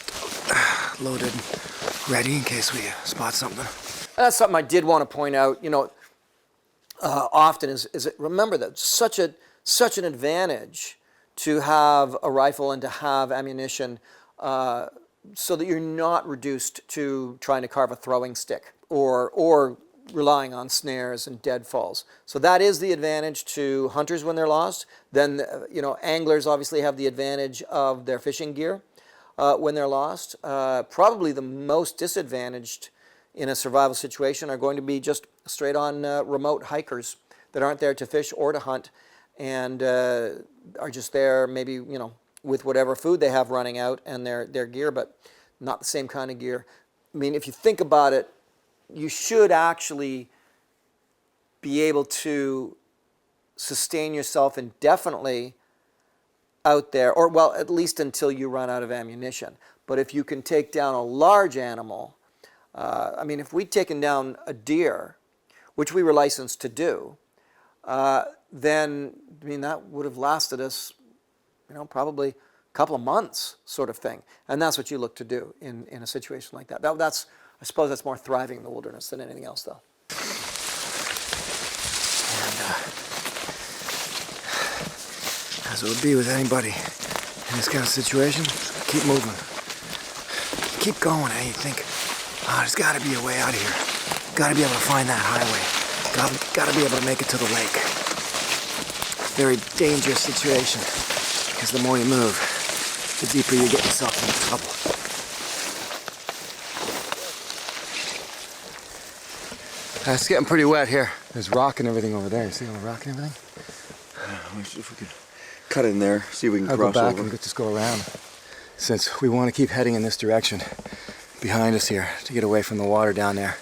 loaded, ready in case we spot something. That's something I did want to point out. You know, often is it, remember that such an advantage to have a rifle and to have ammunition, so that you're not reduced to trying to carve a throwing stick or relying on snares and deadfalls. So that is the advantage to hunters when they're lost. Then, you know, anglers obviously have the advantage of their fishing gear when they're lost. Probably the most disadvantaged in a survival situation are going to be just straight on remote hikers that aren't there to fish or to hunt, and are just there maybe, you know, with whatever food they have running out and their gear, but not the same kind of gear. I mean, if you think about it, you should actually be able to sustain yourself indefinitely out there, or well, at least until you run out of ammunition. But if you can take down a large animal, I mean, if we'd taken down a deer, which we were licensed to do, then, I mean, that would have lasted us, you know, probably a couple of months sort of thing. And that's what you look to do in a situation like that. That's, I suppose that's more thriving in the wilderness than anything else, though. And as it would be with anybody in this kind of situation, keep moving. Keep going, eh? You think, oh, there's got to be a way out of here. Got to be able to find that highway. Got to be able to make it to the lake. Very dangerous situation, because the more you move, the deeper you get yourself into trouble. It's getting pretty wet here. There's rock and everything over there. You see all the rock and everything? Let's see if we can cut in there, see if we can I'll go cross back over. and just go around. Since we want to keep heading in this direction behind us here to get away from the water down there.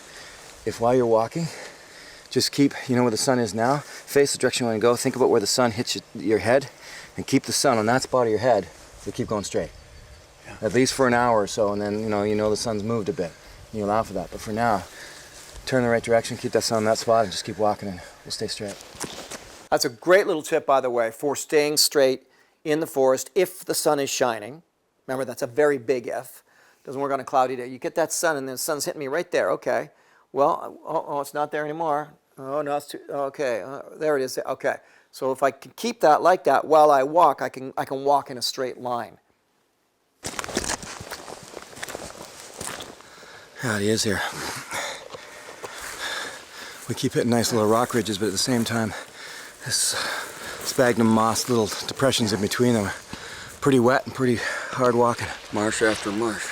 If while you're walking, just keep, you know where the sun is now, face the direction you want to go, think about where the sun hits your head, and keep the sun on that spot of your head, so keep going straight. Yeah. At least for an hour or so, and then you know the sun's moved a bit. You allow for that, but for now, turn the right direction, keep that sun on that spot, and just keep walking, and we'll stay straight. That's a great little tip, by the way, for staying straight in the forest if the sun is shining. Remember, that's a very big if. Doesn't work on a cloudy day. You get that sun, and the sun's hitting me right there. Okay. Well, it's not there anymore. Oh, no, it's too, okay. There it is. Okay. So if I can keep that like that while I walk, I can walk in a straight line. Yeah, he is here. We keep hitting nice little rock ridges, but at the same time, this sphagnum moss, little depressions in between them, pretty wet and pretty hard walking. Marsh after marsh.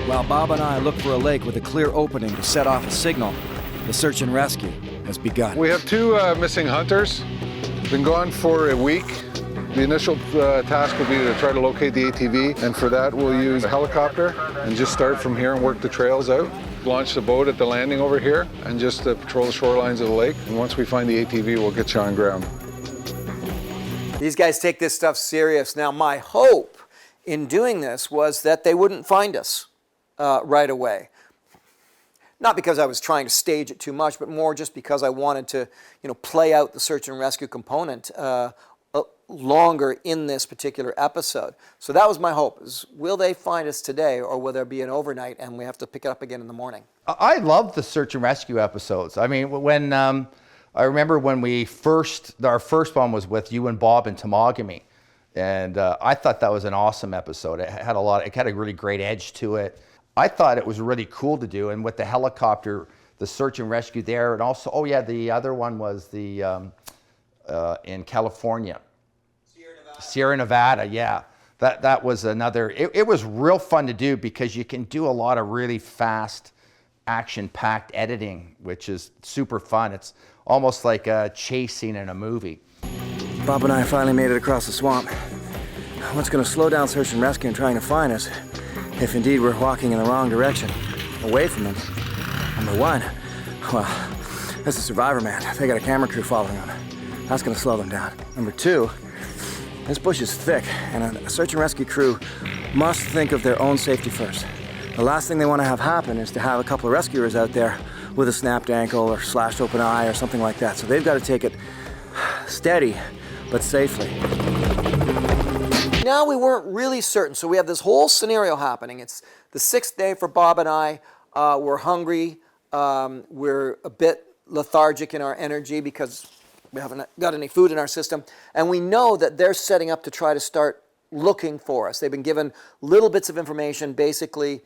While Bob and I look for a lake with a clear opening to set off a signal, the search and rescue has begun. We have two missing hunters. Been gone for a week. The initial task will be to try to locate the ATV, and for that we'll use a helicopter and just start from here and work the trails out. Launch the boat at the landing over here and just patrol the shorelines of the lake. And once we find the ATV, we'll get you on ground. These guys take this stuff serious. Now, my hope in doing this was that they wouldn't find us right away. Not because I was trying to stage it too much, but more just because I wanted to, play out the search and rescue component longer in this particular episode. So that was my hope, is will they find us today, or will there be an overnight and we have to pick it up again in the morning? I love the search and rescue episodes. I mean, when I remember when our first one was with you and Bob in Temagami, and I thought that was an awesome episode. It had a really great edge to it. I thought it was really cool to do, and with the helicopter, the search and rescue there, and also, the other one was the in California. Sierra Nevada, yeah. That was another, it was real fun to do because you can do a lot of really fast, action-packed editing, which is super fun. It's almost like a chase scene in a movie. Bob and I finally made it across the swamp. What's going to slow down search and rescue and trying to find us, if indeed we're walking in the wrong direction, away from them? Number one, well, this is Survivorman. They got a camera crew following them. That's going to slow them down. Number two, this bush is thick, and a search and rescue crew must think of their own safety first. The last thing they want to have happen is to have a couple of rescuers out there with a snapped ankle or slashed open eye or something like that. So they've got to take it steady, but safely. Now we weren't really certain, so we have this whole scenario happening. It's the 6th day for Bob and I. We're hungry. We're a bit lethargic in our energy because we haven't got any food in our system. And we know that they're setting up to try to start looking for us. They've been given little bits of information, basically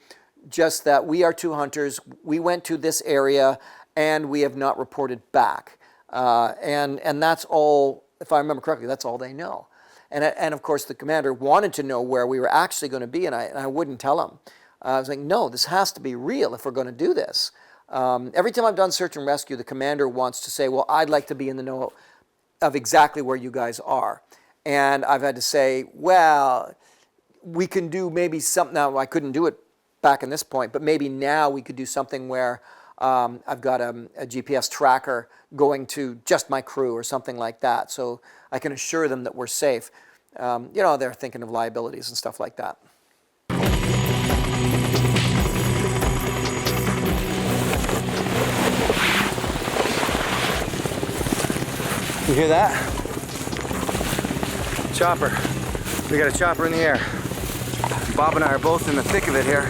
just that we are two hunters. We went to this area and we have not reported back. And that's all, if I remember correctly, that's all they know. And of course, the commander wanted to know where we were actually going to be, and I wouldn't tell him. I was like, no, this has to be real if we're going to do this. Every time I've done search and rescue, the commander wants to say, well, I'd like to be in the know of exactly where you guys are. And I've had to say, well, we can do maybe something. Now, I couldn't do it back in this point, but maybe now we could do something where I've got a GPS tracker going to just my crew or something like that, so I can assure them that we're safe. They're thinking of liabilities and stuff like that. You hear that? Chopper. We got a chopper in the air. Bob and I are both in the thick of it here.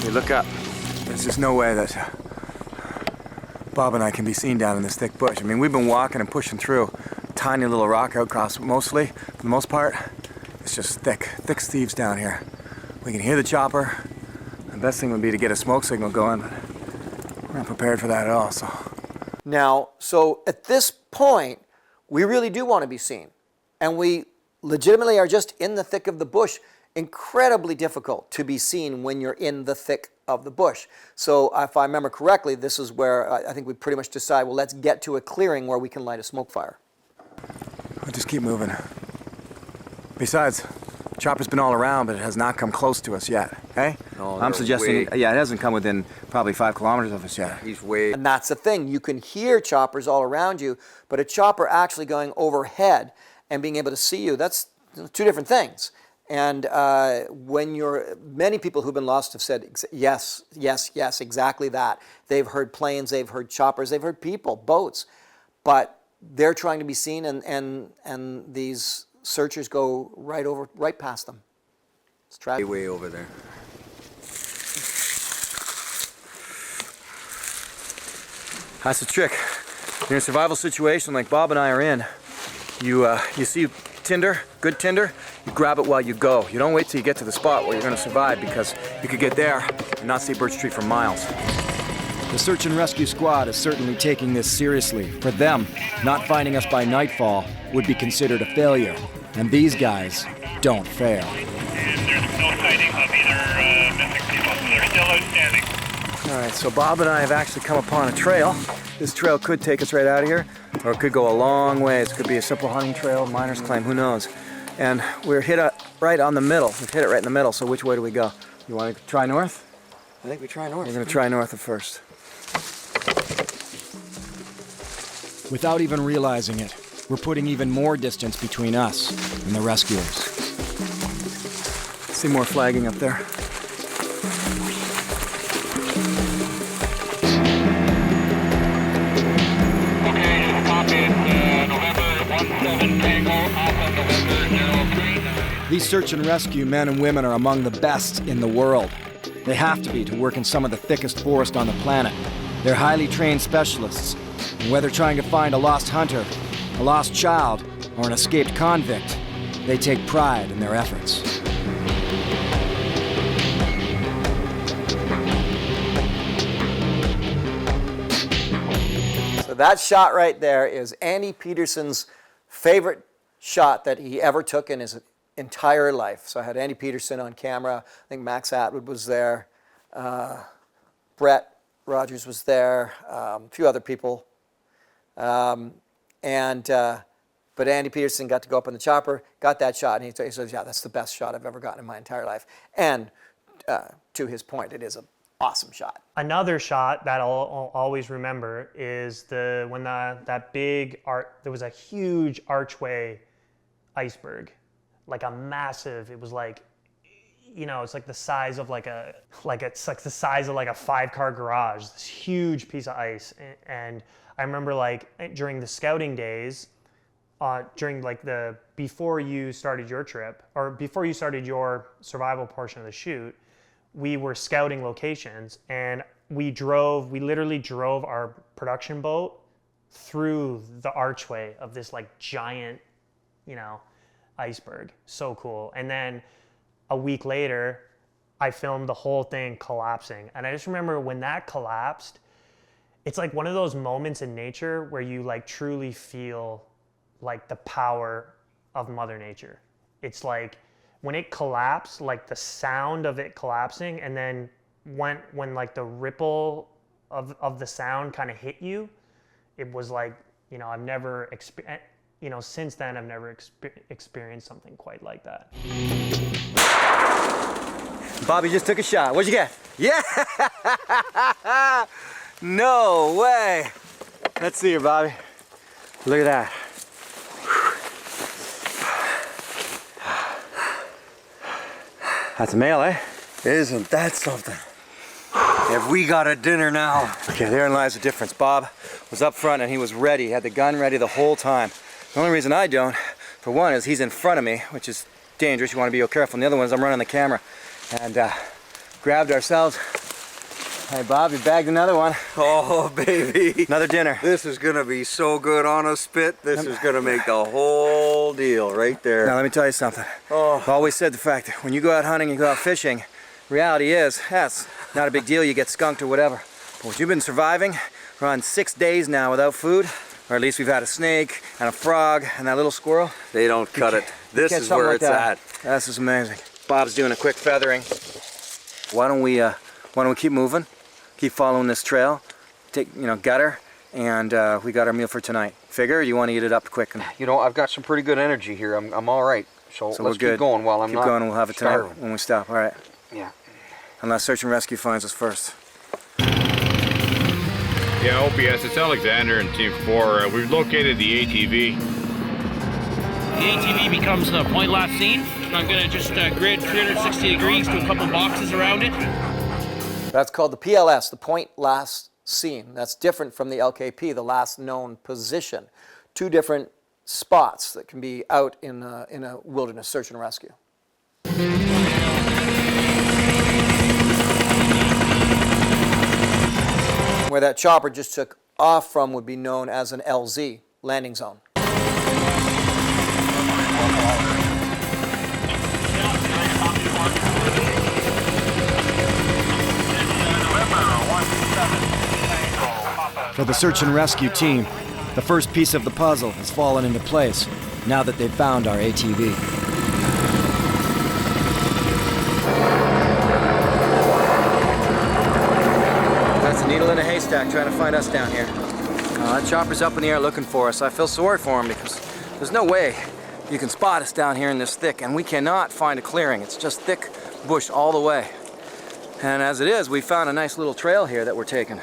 We look up. There's just no way that Bob and I can be seen down in this thick bush. I mean, we've been walking and pushing through tiny little rock outcrops mostly. For the most part, it's just thick thieves down here. We can hear the chopper. The best thing would be to get a smoke signal going, but we're not prepared for that at all, so. Now, so at this point, we really do want to be seen. And we legitimately are just in the thick of the bush. incredibly difficult to be seen when you're in the thick of the bush. So if I remember correctly, this is where I think we pretty much decide, well, let's get to a clearing where we can light a smoke fire. I'll just keep moving. Besides, chopper's been all around, but it has not come close to us yet, okay? No, I'm they're suggesting, way- yeah, it hasn't come within probably 5 kilometers of us yet. He's way... And that's the thing. You can hear choppers all around you, but a chopper actually going overhead and being able to see you, that's two different things. And many people who've been lost have said, yes, yes, yes, exactly that. They've heard planes, they've heard choppers, they've heard people, boats, but they're trying to be seen, and these searchers go right past them. It's tragic. way over there. That's the trick. In a survival situation like Bob and I are in, you see tinder, good tinder, you grab it while you go. You don't wait till you get to the spot where you're going to survive, because you could get there and not see Birch Tree for miles. The search and rescue squad is certainly taking this seriously. For them, not finding us by nightfall would be considered a failure. And these guys don't fail. And there's no sighting of either missing people, so they're still outstanding. All right, so Bob and I have actually come upon a trail. This trail could take us right out of here, or it could go a long ways. It could be a simple hunting trail, miner's claim, who knows. And we're hit right on the middle. We've hit it right in the middle, so which way do we go? You want to try north? I think we try north. We're going to try north at first. Without even realizing it, we're putting even more distance between us and the rescuers. See more flagging up there. Okay, copy. November 17 Tango, Alpha November 039. These search and rescue men and women are among the best in the world. They have to be to work in some of the thickest forest on the planet. They're highly trained specialists, and whether trying to find a lost hunter, a lost child, or an escaped convict, they take pride in their efforts. So that shot right there is Andy Peterson's favorite shot that he ever took in his entire life. So I had Andy Peterson on camera. I think Max Atwood was there. Brett Rogers was there. A few other people. But Andy Peterson got to go up in the chopper, got that shot, and he says, yeah, that's the best shot I've ever gotten in my entire life. And to his point, it is an awesome shot. Another shot that I'll always remember is when that big there was a huge archway iceberg, like a massive. It was like, it's like the size of it's like the size of like a 5-car garage. This huge piece of ice, and I remember during the scouting days, before you started your trip, or before you started your survival portion of the shoot, we were scouting locations, and we literally drove our production boat through the archway of this giant, iceberg. So cool. And then a week later, I filmed the whole thing collapsing. And I just remember when that collapsed, it's like one of those moments in nature where you truly feel the power of Mother Nature. It's like when it collapsed, the sound of it collapsing, and then when the ripple of the sound kind of hit you, it was I've never since then I've never experienced something quite like that. Bobby just took a shot. What'd you get? Yeah! No way! Let's see her, Bobby. Look at that. That's a male, eh? Isn't that something? Have we got a dinner now? Okay, therein lies the difference. Bob was up front and he was ready. He had the gun ready the whole time. The only reason I don't, for one, is he's in front of me, which is dangerous. You want to be real careful. And the other one is I'm running the camera. And grabbed ourselves. Hey, Bob, you bagged another one. Oh, baby. Another dinner. This is going to be so good on a spit. This is going to make the whole deal right there. Now, let me tell you something. Oh. I've always said the fact that when you go out hunting and go out fishing, reality is, that's not a big deal. You get skunked or whatever. But what you've been surviving, we're on 6 days now without food, or at least we've had a snake and a frog and that little squirrel. They don't cut it. This is where it's at. This is amazing. Bob's doing a quick feathering. Why don't we keep moving? Keep following this trail. Take, gut her, and we got our meal for tonight. Figure, you want to eat it up quick? And I've got some pretty good energy here. I'm all right. So let's we're good. keep going while I'm keep not going, and we'll have it tonight starving. when we stop. All right. Yeah. Unless search and rescue finds us first. Yeah, OPS, it's Alexander and Team 4. We've located the ATV. The ATV becomes the point last seen. I'm going to just grid 360 degrees to a couple boxes around it. That's called the PLS, the point last seen. That's different from the LKP, the last known position. Two different spots that can be out in a wilderness search and rescue. Where that chopper just took off from would be known as an LZ, landing zone. For the search and rescue team, the first piece of the puzzle has fallen into place now that they've found our ATV. That's a needle in a haystack trying to find us down here. That chopper's up in the air looking for us. I feel sorry for him because there's no way you can spot us down here in this thick, and we cannot find a clearing. It's just thick bush all the way. And as it is, we found a nice little trail here that we're taking.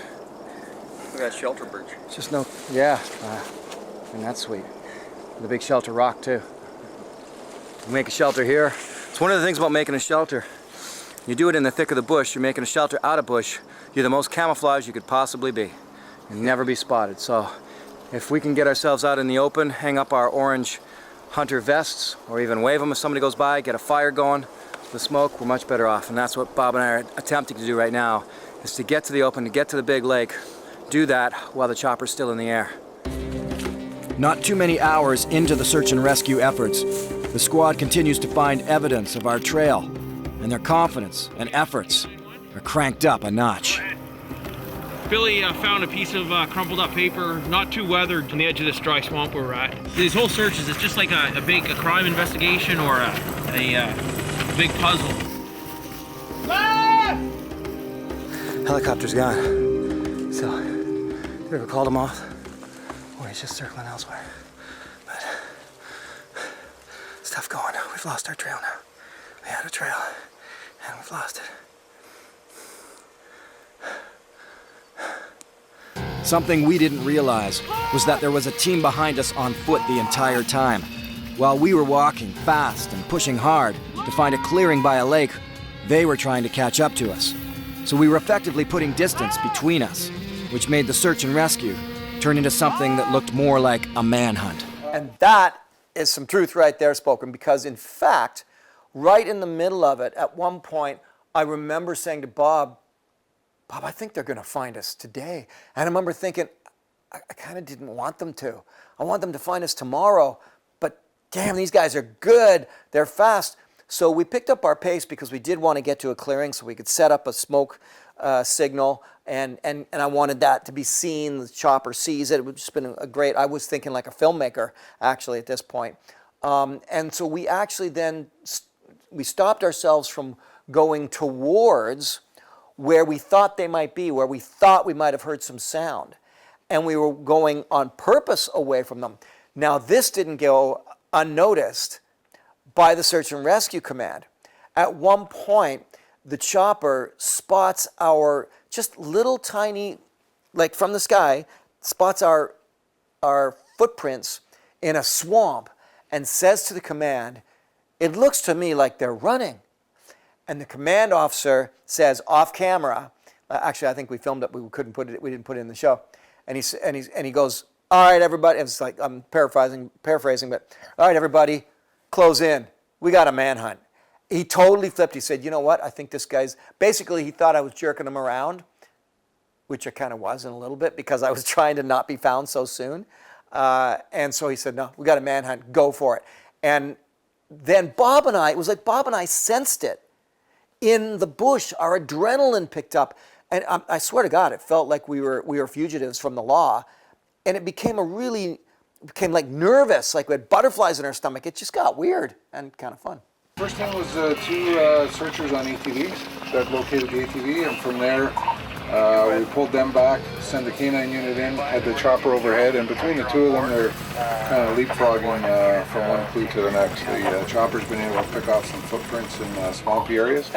We got a shelter bridge. It's just and that's sweet. The big shelter rock too. We make a shelter here. It's one of the things about making a shelter. You do it in the thick of the bush, you're making a shelter out of bush, you're the most camouflaged you could possibly be. You'll never be spotted. So if we can get ourselves out in the open, hang up our orange hunter vests, or even wave them if somebody goes by, get a fire going, the smoke, we're much better off. And that's what Bob and I are attempting to do right now, is to get to the open, to get to the big lake, do that while the chopper's still in the air. Not too many hours into the search and rescue efforts, the squad continues to find evidence of our trail, and their confidence and efforts are cranked up a notch. Billy found a piece of crumpled up paper, not too weathered, on the edge of this dry swamp where we're at. These whole searches, it's just like a big crime investigation or a big puzzle. Helicopter's gone. So, we ever called him off? Or he's just circling elsewhere. But it's tough going. We've lost our trail now. We had a trail, and we've lost it. Something we didn't realize was that there was a team behind us on foot the entire time. While we were walking fast and pushing hard to find a clearing by a lake, they were trying to catch up to us. So we were effectively putting distance between us, which made the search and rescue turn into something that looked more like a manhunt. And that is some truth right there spoken, because in fact, right in the middle of it, at one point, I remember saying to Bob, I think they're going to find us today. And I remember thinking, I kind of didn't want them to. I want them to find us tomorrow, but damn, these guys are good. They're fast. So we picked up our pace because we did want to get to a clearing so we could set up a smoke signal, and I wanted that to be seen. The chopper sees it. It would just been a great, I was thinking like a filmmaker actually at this point. And so we actually then, we stopped ourselves from going towards where we thought they might be, where we thought we might have heard some sound. And we were going on purpose away from them. Now this didn't go unnoticed by the Search and Rescue Command. At one point, the chopper spots our just little tiny, like from the sky, spots our footprints in a swamp and says to the command, "It looks to me like they're running." And the command officer says off camera, actually I think we filmed it, we couldn't put it, we didn't put it in the show. And he goes, "All right, everybody," it's like I'm paraphrasing, but "All right, everybody, close in. We got a manhunt." He totally flipped. He said, "You know what? I think this guy's," basically he thought I was jerking him around, which I kind of was in a little bit because I was trying to not be found so soon. And so he said, "No, we got a manhunt. Go for it." And then Bob and I, it was like Bob and I sensed it in the bush. Our adrenaline picked up. And I swear to God, it felt like we were fugitives from the law. And it became like nervous, like we had butterflies in our stomach. It just got weird and kind of fun. First thing was 2 searchers on ATVs that located the ATV, and from there we pulled them back, sent the canine unit in, had the chopper overhead, and between the 2 of them they're kind of leapfrogging from one clue to the next. The chopper's been able to pick off some footprints in swampy areas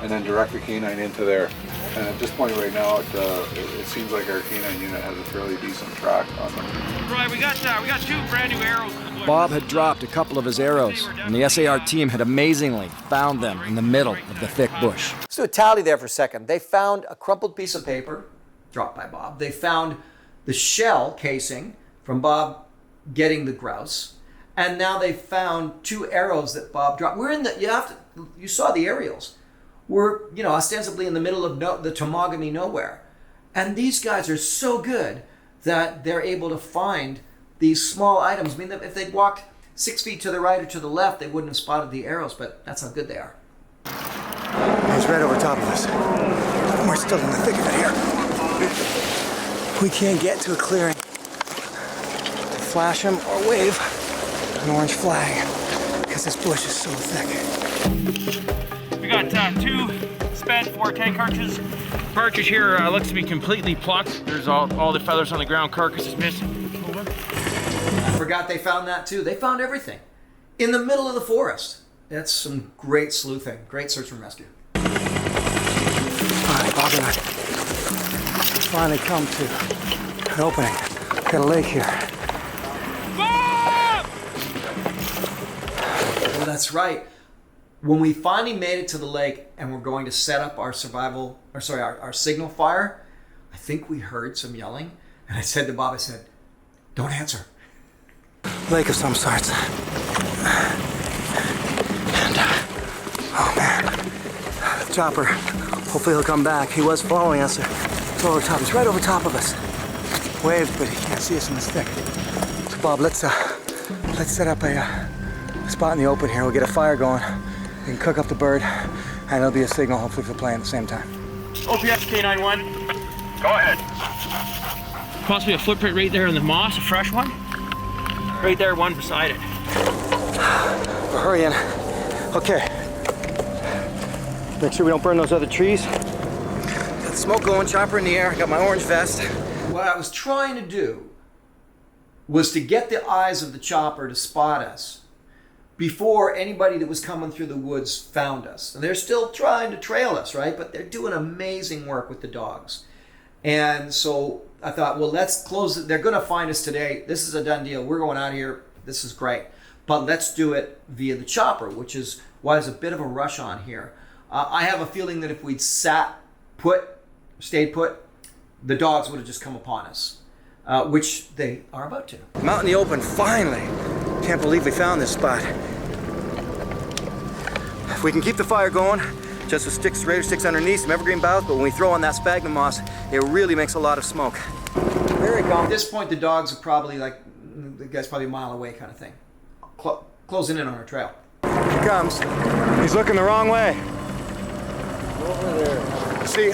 and then direct the canine into there. And at this point right now, it seems like our canine unit has a fairly decent track on them. Right, we got 2 brand new arrows. Bob had dropped a couple of his arrows, and the SAR team had amazingly found them in the middle of the thick bush. Let's do a tally there for a second. They found a crumpled piece of paper, dropped by Bob. They found the shell casing from Bob getting the grouse. And now they found 2 arrows that Bob dropped. We're in the, you saw the aerials. We're, ostensibly in the middle of the Temagami nowhere. And these guys are so good that they're able to find these small items. I mean, if they'd walked 6 feet to the right or to the left, they wouldn't have spotted the arrows, but that's how good they are. He's right over top of us. We're still in the thick of it here. We can't get to a clearing. Flash him or wave an orange flag, because this bush is so thick. We got 2 spent 410 cartridges. Cartridge here looks to be completely plucked. There's all the feathers on the ground. Carcass is missing. Over. I forgot they found that too. They found everything in the middle of the forest. That's some great sleuthing, great search and rescue. All right, Bob and I finally come to an opening. Got a lake here. Bob! Well, that's right. When we finally made it to the lake and we're going to set up our our signal fire, I think we heard some yelling. And I said to Bob, don't answer. Lake of some sorts. And, oh man, the chopper, hopefully he'll come back. He was following us. It's over top, he's right over top of us. Waves, but he can't see us in this thick. So Bob, let's set up a spot in the open here. We'll get a fire going. We can cook up the bird, and it'll be a signal, hopefully, for playing at the same time. OPS K91. Go ahead. Possibly a footprint right there in the moss, a fresh one. Right there, one beside it. We're hurrying. Okay. Make sure we don't burn those other trees. Got the smoke going, chopper in the air. Got my orange vest. What I was trying to do was to get the eyes of the chopper to spot us before anybody that was coming through the woods found us. And they're still trying to trail us, right? But they're doing amazing work with the dogs. And so I thought, well, let's close it. They're going to find us today. This is a done deal. We're going out of here. This is great. But let's do it via the chopper, which is why there's a bit of a rush on here. I have a feeling that if we'd stayed put, the dogs would have just come upon us, which they are about to. I'm out in the open, finally. Can't believe we found this spot. If we can keep the fire going, just with sticks, raider sticks underneath, some evergreen boughs, but when we throw on that sphagnum moss, it really makes a lot of smoke. There we go. At this point, the dogs are probably the guy's probably a mile away kind of thing. Closing in on our trail. Here he comes. He's looking the wrong way. Over there. See,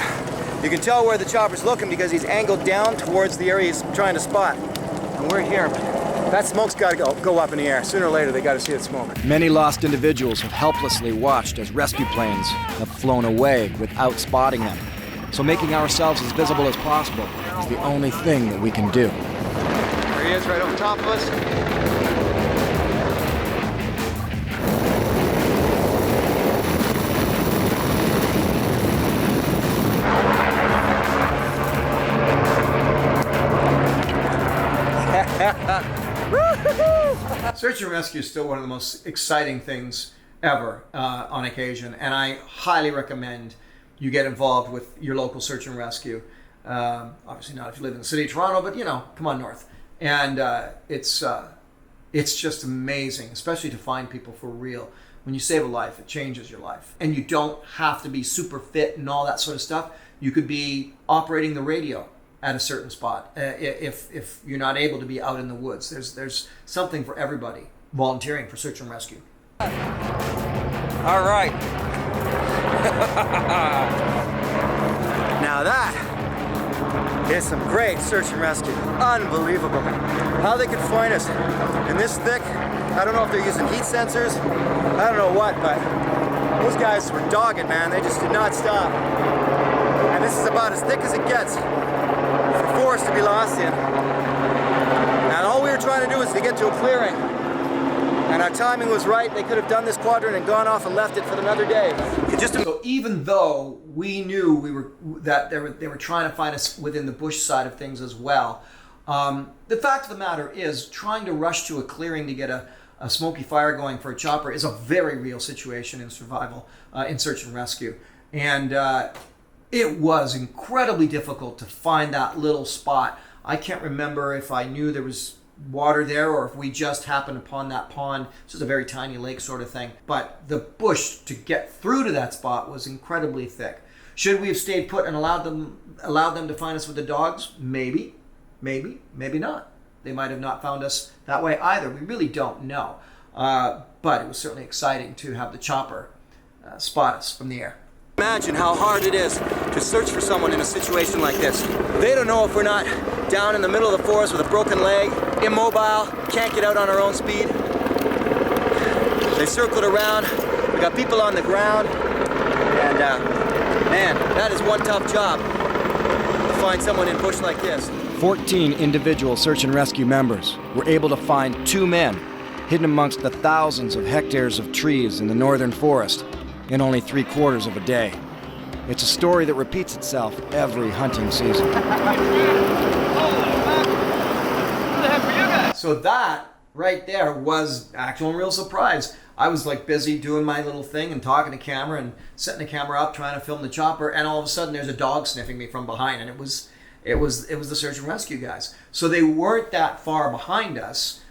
you can tell where the chopper's looking because he's angled down towards the area he's trying to spot. And we're here. That smoke's got to go up in the air. Sooner or later, they got to see that smoke. Many lost individuals have helplessly watched as rescue planes have flown away without spotting them. So making ourselves as visible as possible is the only thing that we can do. There he is, right over top of us. Search and rescue is still one of the most exciting things ever on occasion, and I highly recommend you get involved with your local search and rescue. Obviously not if you live in the city of Toronto, but come on north. And it's just amazing, especially to find people for real. When you save a life, it changes your life. And you don't have to be super fit and all that sort of stuff. You could be operating the radio at a certain spot if you're not able to be out in the woods. There's something for everybody volunteering for search and rescue. All right. Now that is some great search and rescue. Unbelievable. How they could find us in this thick. I don't know if they're using heat sensors I don't know what, but those guys were dogging, man. They just did not stop. And this is about as thick as it gets for forest to be lost in. And all we were trying to do was to get to a clearing. And our timing was right. They could have done this quadrant and gone off and left it for another day. So even though we knew that they were trying to find us within the bush side of things as well, the fact of the matter is trying to rush to a clearing to get a smoky fire going for a chopper is a very real situation in survival, in search and rescue. And it was incredibly difficult to find that little spot. I can't remember if I knew there was water there or if we just happened upon that pond. It's just a very tiny lake sort of thing. But the bush to get through to that spot was incredibly thick. Should we have stayed put and allowed them to find us with the dogs? Maybe, maybe not. They might have not found us that way either. We really don't know. But it was certainly exciting to have the chopper spot us from the air. Imagine how hard it is to search for someone in a situation like this. They don't know if we're not down in the middle of the forest with a broken leg, immobile, can't get out on our own speed. They circled around, we got people on the ground, and man, that is one tough job to find someone in bush like this. 14 individual search and rescue members were able to find 2 men hidden amongst the thousands of hectares of trees in the northern forest in only 3/4 of a day. It's a story that repeats itself every hunting season. So that right there was actual and real surprise. I was like busy doing my little thing and talking to camera and setting the camera up, trying to film the chopper, and all of a sudden there's a dog sniffing me from behind, and it was the search and rescue guys. So they weren't that far behind us.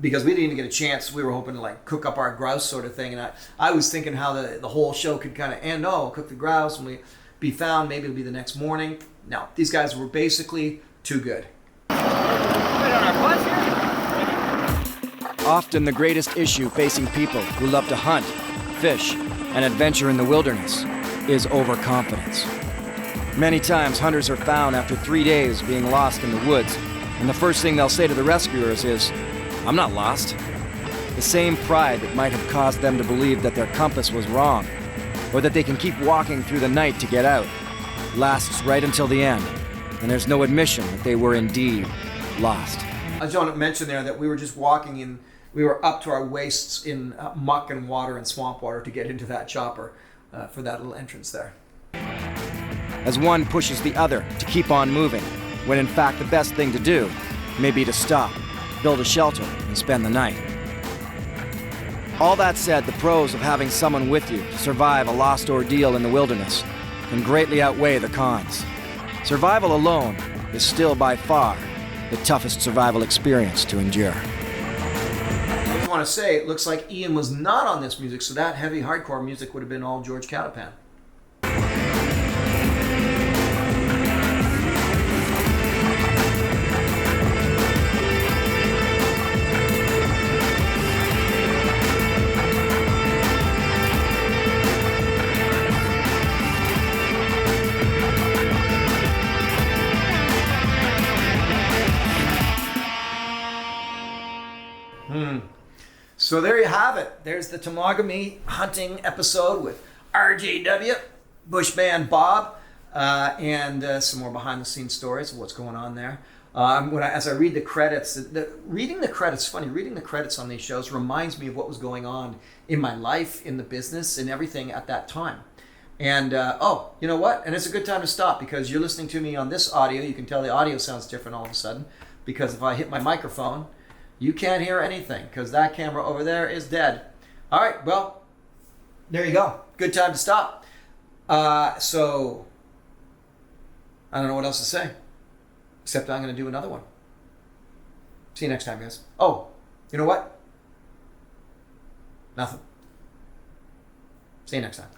Because we didn't even get a chance. We were hoping to like cook up our grouse sort of thing. And I was thinking how the whole show could kind of end. Oh, we'll cook the grouse and we be found. Maybe it'll be the next morning. No, these guys were basically too good. Often the greatest issue facing people who love to hunt, fish, and adventure in the wilderness is overconfidence. Many times hunters are found after 3 days being lost in the woods, and the first thing they'll say to the rescuers is, "I'm not lost." The same pride that might have caused them to believe that their compass was wrong, or that they can keep walking through the night to get out, lasts right until the end, and there's no admission that they were indeed lost. I just want to mention there that we were just walking in, we were up to our waists in muck and water and swamp water to get into that chopper for that little entrance there. As one pushes the other to keep on moving, when in fact the best thing to do may be to stop, build a shelter, and spend the night. All that said, the pros of having someone with you to survive a lost ordeal in the wilderness can greatly outweigh the cons. Survival alone is still by far the toughest survival experience to endure. I just want to say, it looks like Ian was not on this music, so that heavy hardcore music would have been all George Catapan. So there you have it. There's the Temagami hunting episode with RJW, Bushman Bob, and some more behind-the-scenes stories of what's going on there. As I read the credits, reading the credits on these shows reminds me of what was going on in my life, in the business, and everything at that time. And you know what? And it's a good time to stop because you're listening to me on this audio. You can tell the audio sounds different all of a sudden because if I hit my microphone, you can't hear anything because that camera over there is dead. All right, well, there you go. Good time to stop. So I don't know what else to say, except I'm going to do another one. See you next time, guys. Oh, you know what? Nothing. See you next time.